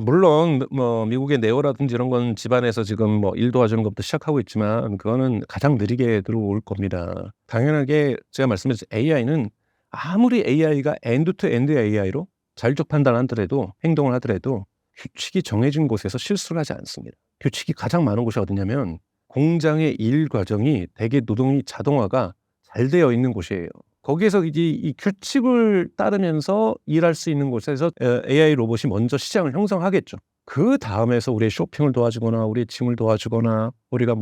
물론 뭐 미국의 네오라든지 이런 건 집안에서 지금 뭐 일 도와주는 것부터 시작하고 있지만 그거는 가장 느리게 들어올 겁니다. 당연하게 제가 말씀드린 AI는 아무리 AI가 엔드-투-엔드 AI로 자율적 판단하더라도 행동을 하더라도 규칙이 정해진 곳에서 실수를 하지 않습니다. 규칙이 가장 많은 곳이 어디냐면 공장의 일 과정이 대개 노동이 자동화가 잘 되어 있는 곳이에요. 거기에서 이제 이 규칙을 따르면서 일할 수 있는 곳에서 AI 로봇이 먼저 시장을 형성하겠죠. 그 다음에서 우리의 쇼핑을 도와주거나 우리의 짐을 도와주거나 우리가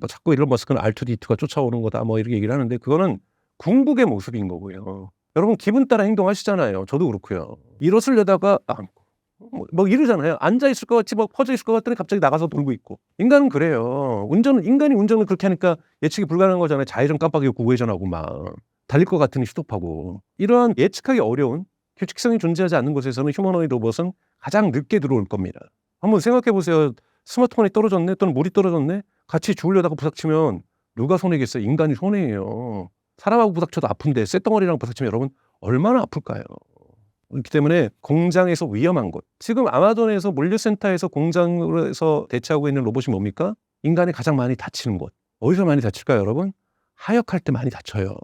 자꾸 일론 머스크는 R2D2가 쫓아오는 거다 뭐 이렇게 얘기를 하는데 그거는 궁극의 모습인 거고요. 여러분 기분 따라 행동하시잖아요. 저도 그렇고요. 일어서려다가 뭐 이러잖아요. 앉아 있을 것 같이 뭐 퍼져 있을 것 같더니 갑자기 나가서 놀고 있고. 인간은 그래요. 인간이 운전을 그렇게 하니까 예측이 불가능한 거잖아요. 좌회전 깜빡이고 우회전하고 막 달릴 것 같으니 스톱하고. 이러한 예측하기 어려운 규칙성이 존재하지 않는 곳에서는 휴머노이드 로봇은 가장 늦게 들어올 겁니다. 한번 생각해 보세요. 스마트폰이 떨어졌네 또는 물이 떨어졌네. 같이 죽으려다가 부닥치면 누가 손해겠어요? 인간이 손해예요. 사람하고 부닥쳐도 아픈데 쇳덩어리랑 부닥치면 여러분 얼마나 아플까요? 그렇기 때문에 공장에서 위험한 곳. 지금 아마존에서 물류센터에서 공장에서 대체하고 있는 로봇이 뭡니까? 인간이 가장 많이 다치는 곳. 어디서 많이 다칠까요, 여러분? 하역할 때 많이 다쳐요.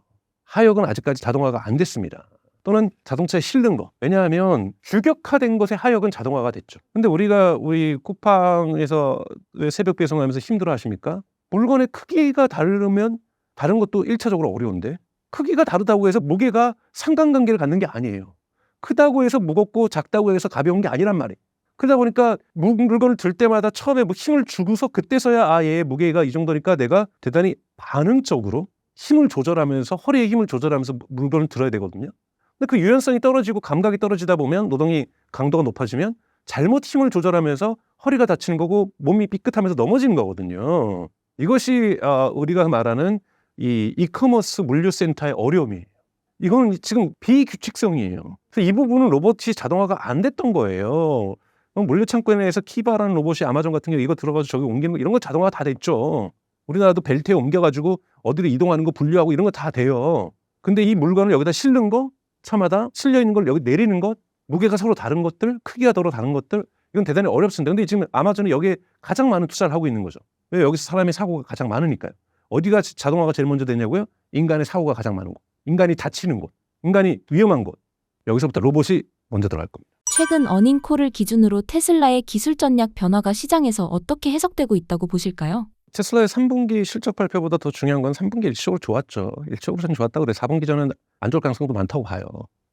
하역은 아직까지 자동화가 안 됐습니다. 또는 자동차에 실는 거. 왜냐하면 규격화된 것의 하역은 자동화가 됐죠. 근데 우리 쿠팡에서 왜 새벽 배송하면서 힘들어 하십니까? 물건의 크기가 다르면 다른 것도 1차적으로 어려운데 크기가 다르다고 해서 무게가 상관관계를 갖는 게 아니에요. 크다고 해서 무겁고 작다고 해서 가벼운 게 아니란 말이에요. 그러다 보니까 물건을 들 때마다 처음에 힘을 주고서 그때서야 얘의 무게가 이 정도니까 내가 대단히 반응적으로 힘을 조절하면서 허리에 힘을 조절하면서 물건을 들어야 되거든요. 근데 그 유연성이 떨어지고 감각이 떨어지다 보면 노동이 강도가 높아지면 잘못 힘을 조절하면서 허리가 다치는 거고 몸이 삐끗하면서 넘어지는 거거든요. 이것이 우리가 말하는 이 이커머스 물류센터의 어려움이에요. 이건 지금 비규칙성이에요. 그래서 이 부분은 로봇이 자동화가 안 됐던 거예요. 물류창고 내에서 키바라는 로봇이 아마존 같은 경우 이거 들어가서 저기 옮기는 거 이런 거 자동화가 다 됐죠. 우리나라도 벨트에 옮겨가지고 어디로 이동하는 거 분류하고 이런 거 다 돼요. 근데 이 물건을 여기다 실는 거, 차마다 실려 있는 걸 여기 내리는 것, 무게가 서로 다른 것들, 크기가 서로 다른 것들 이건 대단히 어렵습니다. 근데 지금 아마존이 여기에 가장 많은 투자를 하고 있는 거죠. 왜? 여기서 사람의 사고가 가장 많으니까요. 어디가 자동화가 제일 먼저 되냐고요? 인간의 사고가 가장 많은 곳. 인간이 다치는 곳. 인간이 위험한 곳. 여기서부터 로봇이 먼저 들어갈 겁니다. 최근 어닝콜을 기준으로 테슬라의 기술 전략 변화가 시장에서 어떻게 해석되고 있다고 보실까요? 테슬라의 3분기 실적 발표보다 더 중요한 건 3분기 일시적으로 좋았죠. 일시적으로는 좋았다고 그래. 4분기 전에는 안 좋을 가능성도 많다고 봐요.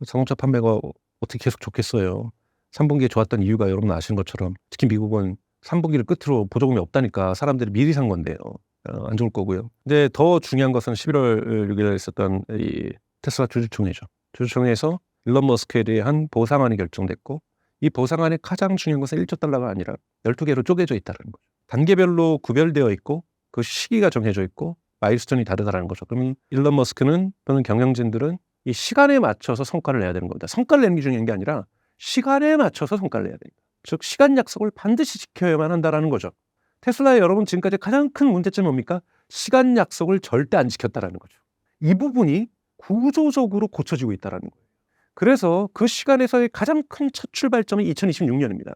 자동차 판매가 어떻게 계속 좋겠어요. 3분기에 좋았던 이유가 여러분 아시는 것처럼 특히 미국은 3분기를 끝으로 보조금이 없다니까 사람들이 미리 산 건데요. 안 좋을 거고요. 근데 더 중요한 것은 11월 6일에 있었던 이 테슬라 주주총회죠. 주주총회에서 일론 머스크에 대한 보상안이 결정됐고 이 보상안의 가장 중요한 것은 1조 달러가 아니라 12개로 쪼개져 있다는 거죠. 단계별로 구별되어 있고 그 시기가 정해져 있고 마일스톤이 다르다는 거죠. 그러면 일론 머스크는 또는 경영진들은 이 시간에 맞춰서 성과를 내야 되는 겁니다. 성과를 내는 게 중요한 게 아니라 시간에 맞춰서 성과를 내야 됩니다. 즉 시간 약속을 반드시 지켜야만 한다라는 거죠. 테슬라의 여러분 지금까지 가장 큰 문제점이 뭡니까? 시간 약속을 절대 안 지켰다라는 거죠. 이 부분이 구조적으로 고쳐지고 있다라는 거예요. 그래서 그 시간에서의 가장 큰 첫 출발점이 2026년입니다.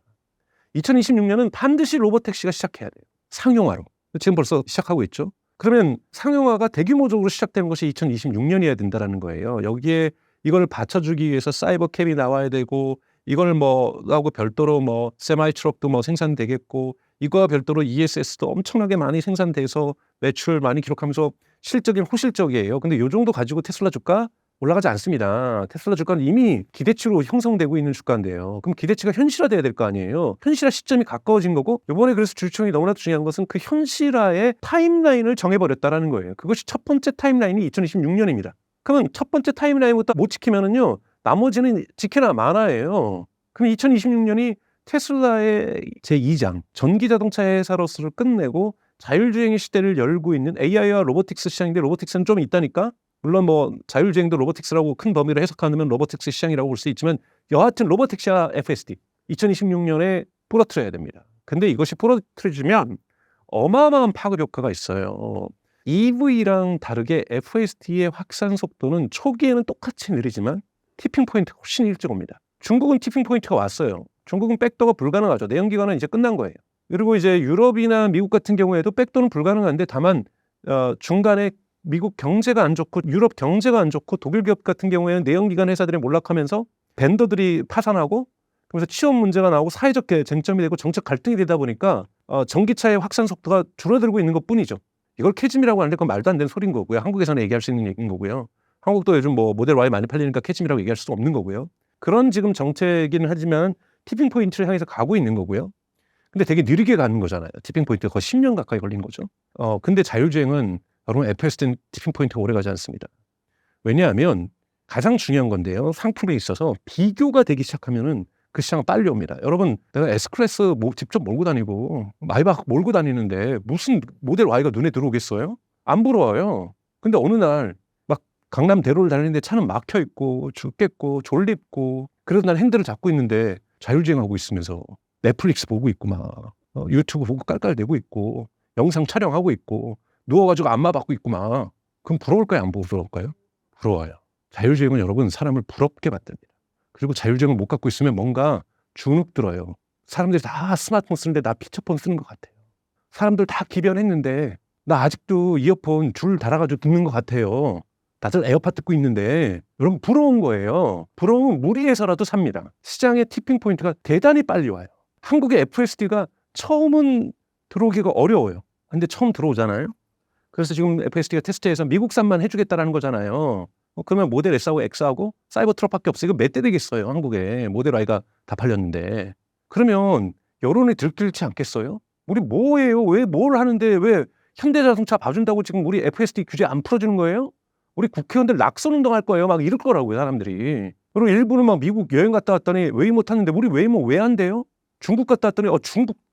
2026년은 반드시 로보택시가 시작해야 돼요. 상용화로. 지금 벌써 시작하고 있죠. 그러면 상용화가 대규모적으로 시작되는 것이 2026년이어야 된다는 거예요. 여기에 이걸 받쳐주기 위해서 사이버 캡이 나와야 되고 이걸 하고 별도로 세마이 트럭도 생산되겠고 이거와 별도로 ESS도 엄청나게 많이 생산돼서 매출 많이 기록하면서 실적인 호실적이에요. 근데 이 정도 가지고 테슬라 주가 올라가지 않습니다. 테슬라 주가는 이미 기대치로 형성되고 있는 주가인데요. 그럼 기대치가 현실화돼야 될 거 아니에요. 현실화 시점이 가까워진 거고 이번에 그래서 주주총이 너무나도 중요한 것은 그 현실화의 타임라인을 정해버렸다는 거예요. 그것이 첫 번째 타임라인이 2026년입니다. 그러면 첫 번째 타임라인부터 못 지키면은요 나머지는 지켜나 마나예요. 그럼 2026년이 테슬라의 제2장 전기자동차 회사로서를 끝내고 자율주행의 시대를 열고 있는 AI와 로보틱스 시장인데 로보틱스는 좀 있다니까. 물론 자율주행도 로보틱스라고 큰 범위로 해석하면 로보틱스 시장이라고 볼 수 있지만 여하튼 로보택시와 FSD 2026년에 부러뜨려야 됩니다. 근데 이것이 부러뜨려지면 어마어마한 파급 효과가 있어요. EV랑 다르게 FSD의 확산 속도는 초기에는 똑같이 느리지만 티핑 포인트가 훨씬 일찍 옵니다. 중국은 티핑 포인트가 왔어요. 중국은 백도가 불가능하죠. 내연기관은 이제 끝난 거예요. 그리고 이제 유럽이나 미국 같은 경우에도 백도는 불가능한데 다만 중간에 미국 경제가 안 좋고 유럽 경제가 안 좋고 독일 기업 같은 경우에는 내연기관 회사들이 몰락하면서 벤더들이 파산하고 그래서 취업 문제가 나오고 사회적 쟁점이 되고 정책 갈등이 되다 보니까 전기차의 확산 속도가 줄어들고 있는 것뿐이죠. 이걸 캐즘이라고 하는데 그건 말도 안 되는 소리인 거고요. 한국에서는 얘기할 수 있는 얘기인 거고요. 한국도 요즘 모델 Y 많이 팔리니까 캐즘이라고 얘기할 수 없는 거고요. 그런 지금 정책이긴 하지만 티핑 포인트를 향해서 가고 있는 거고요. 근데 되게 느리게 가는 거잖아요. 티핑 포인트가 거의 10년 가까이 걸린 거죠. 근데 자율주행은 여러분 FSD는 티핑 포인트가 오래 가지 않습니다. 왜냐하면 가장 중요한 건데요. 상품에 있어서 비교가 되기 시작하면은 그 시장은 빨리 옵니다. 여러분 내가 S클래스 직접 몰고 다니고 마이바흐 몰고 다니는데 무슨 모델 Y가 눈에 들어오겠어요? 안 부러워요. 근데 어느 날 막 강남 대로를 다니는데 차는 막혀 있고 죽겠고 졸립고 그래도 난 핸들을 잡고 있는데 자율주행하고 있으면서 넷플릭스 보고 있고 막 유튜브 보고 깔깔대고 있고 영상 촬영하고 있고 누워가지고 안마 받고 있고 막 그럼 부러울까요? 안 부러울까요? 부러워요. 자율주행은 여러분 사람을 부럽게 만듭니다. 그리고 자율주행을 못 갖고 있으면 뭔가 주눅 들어요. 사람들이 다 스마트폰 쓰는데 나 피처폰 쓰는 것 같아요. 사람들 다 기변했는데 나 아직도 이어폰 줄 달아가지고 듣는 것 같아요. 다들 에어팟 듣고 있는데 여러분 부러운 거예요. 부러움은 무리해서라도 삽니다. 시장의 티핑 포인트가 대단히 빨리 와요. 한국의 FSD가 처음은 들어오기가 어려워요. 근데 처음 들어오잖아요. 그래서 지금 FSD가 테스트해서 미국산만 해주겠다라는 거잖아요. 그러면 모델 S하고 X하고 사이버 트럭밖에 없어요. 이거 몇 대 되겠어요. 한국에 모델 Y가 다 팔렸는데. 그러면 여론이 들끓지 않겠어요? 우리 뭐예요? 왜 뭘 하는데 왜 현대자동차 봐준다고 지금 우리 FSD 규제 안 풀어주는 거예요? 우리 국회의원들 낙선 운동할 거예요. 막 이럴 거라고요, 사람들이. 그리고 일부는 막 미국 여행 갔다 왔더니 웨이모 탔는데 우리 웨이모 왜 안 돼요? 중국 갔다 왔더니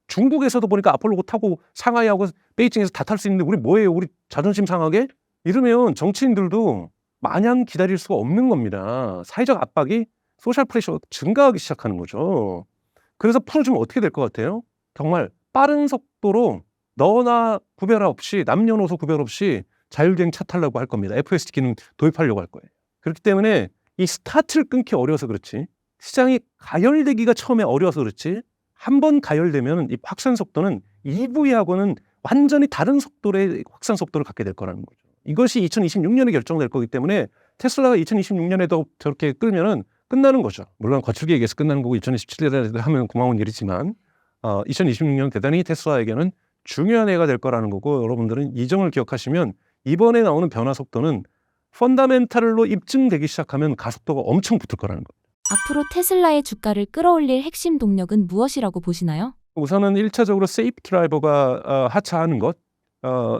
중국에서도 보니까 아폴로 타고 상하이하고 베이징에서 다 탈 수 있는데 우리 뭐예요? 우리 자존심 상하게? 이러면 정치인들도 마냥 기다릴 수가 없는 겁니다. 사회적 압박이 소셜 프레셔가 증가하기 시작하는 거죠. 그래서 풀어주면 어떻게 될 것 같아요? 정말 빠른 속도로 너나 구별 없이 남녀노소 구별 없이 자율주행 차 타려고 할 겁니다. FSD 기능 도입하려고 할 거예요. 그렇기 때문에 이 스타트를 끊기 어려워서 그렇지 시장이 가열되기가 처음에 어려워서 그렇지 한 번 가열되면 이 확산 속도는 EV하고는 완전히 다른 속도의 확산 속도를 갖게 될 거라는 거죠. 이것이 2026년에 결정될 거기 때문에 테슬라가 2026년에도 저렇게 끌면은 끝나는 거죠. 물론 거칠게 얘기해서 끝나는 거고 2027년에 하면 고마운 일이지만 2026년 대단히 테슬라에게는 중요한 해가 될 거라는 거고 여러분들은 이 점을 기억하시면 이번에 나오는 변화 속도는 펀다멘탈로 입증되기 시작하면 가속도가 엄청 붙을 거라는 거예요. 앞으로 테슬라의 주가를 끌어올릴 핵심 동력은 무엇이라고 보시나요? 우선은 1차적으로 세이프 드라이버가 하차하는 것.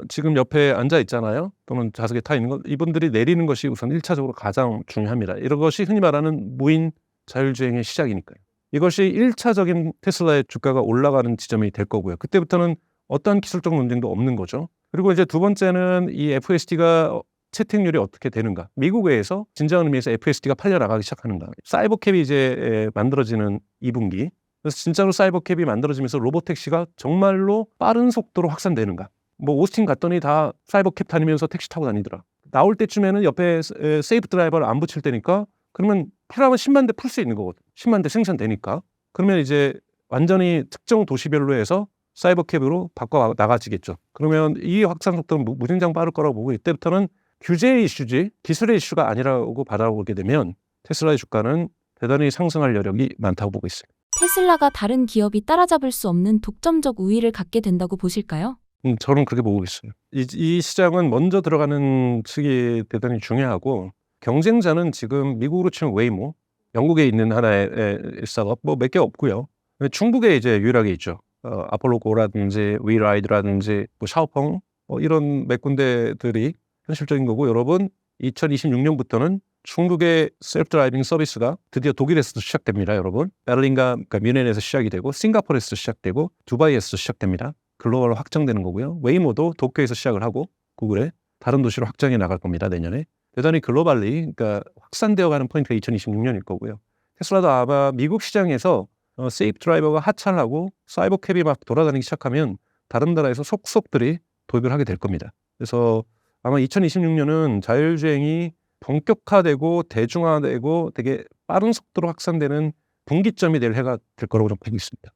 지금 옆에 앉아 있잖아요. 또는 좌석에 타 있는 것. 이분들이 내리는 것이 우선 1차적으로 가장 중요합니다. 이런 것이 흔히 말하는 무인 자율주행의 시작이니까요. 이것이 1차적인 테슬라의 주가가 올라가는 지점이 될 거고요. 그때부터는 어떠한 기술적 논쟁도 없는 거죠. 그리고 이제 두 번째는 이 FSD가 채택률이 어떻게 되는가. 미국에서 진정한 의미에서 FSD가 팔려나가기 시작하는가. 사이버캡이 이제 만들어지는 2분기. 그래서 진짜로 사이버캡이 만들어지면서 로보택시가 정말로 빠른 속도로 확산되는가. 뭐 오스틴 갔더니 다 사이버캡 다니면서 택시 타고 다니더라. 나올 때쯤에는 옆에 세이프 드라이버를 안 붙일 때니까 그러면 필요하면 10만 대 풀 수 있는 거거든. 10만 대 생산되니까. 그러면 이제 완전히 특정 도시별로 해서 사이버캡으로 바꿔 나가지겠죠. 그러면 이 확산 속도는 무진장 빠를 거라고 보고 이때부터는 규제의 이슈지 기술의 이슈가 아니라고 바라보게 되면 테슬라의 주가는 대단히 상승할 여력이 많다고 보고 있습니다. 테슬라가 다른 기업이 따라잡을 수 없는 독점적 우위를 갖게 된다고 보실까요? 저는 그렇게 보고 있어요. 이 시장은 먼저 들어가는 측이 대단히 중요하고 경쟁자는 지금 미국으로 치면 웨이모, 영국에 있는 하나의 일사가 뭐 몇 개 없고요. 중국에 이제 유일하게 있죠. 아폴로고라든지 위라이드라든지 뭐 샤오펑 이런 몇 군데들이 현실적인 거고 여러분 2026년부터는 중국의 셀프 드라이빙 서비스가 드디어 독일에서도 시작됩니다. 여러분 베를린과 그러니까 뮌헨에서 시작이 되고 싱가포르에서 시작되고 두바이에서 시작됩니다. 글로벌로 확정되는 거고요. 웨이모도 도쿄에서 시작을 하고 구글의 다른 도시로 확장해 나갈 겁니다. 내년에. 대단히 글로벌리 그러니까 확산되어가는 포인트가 2026년일 거고요. 테슬라도 아마 미국 시장에서 세이프 드라이버가 하차하고 사이버캡이 막 돌아다니기 시작하면 다른 나라에서 속속들이 도입을 하게 될 겁니다. 그래서 아마 2026년은 자율주행이 본격화되고 대중화되고 되게 빠른 속도로 확산되는 분기점이 될 해가 될 거라고 좀 보고 있습니다.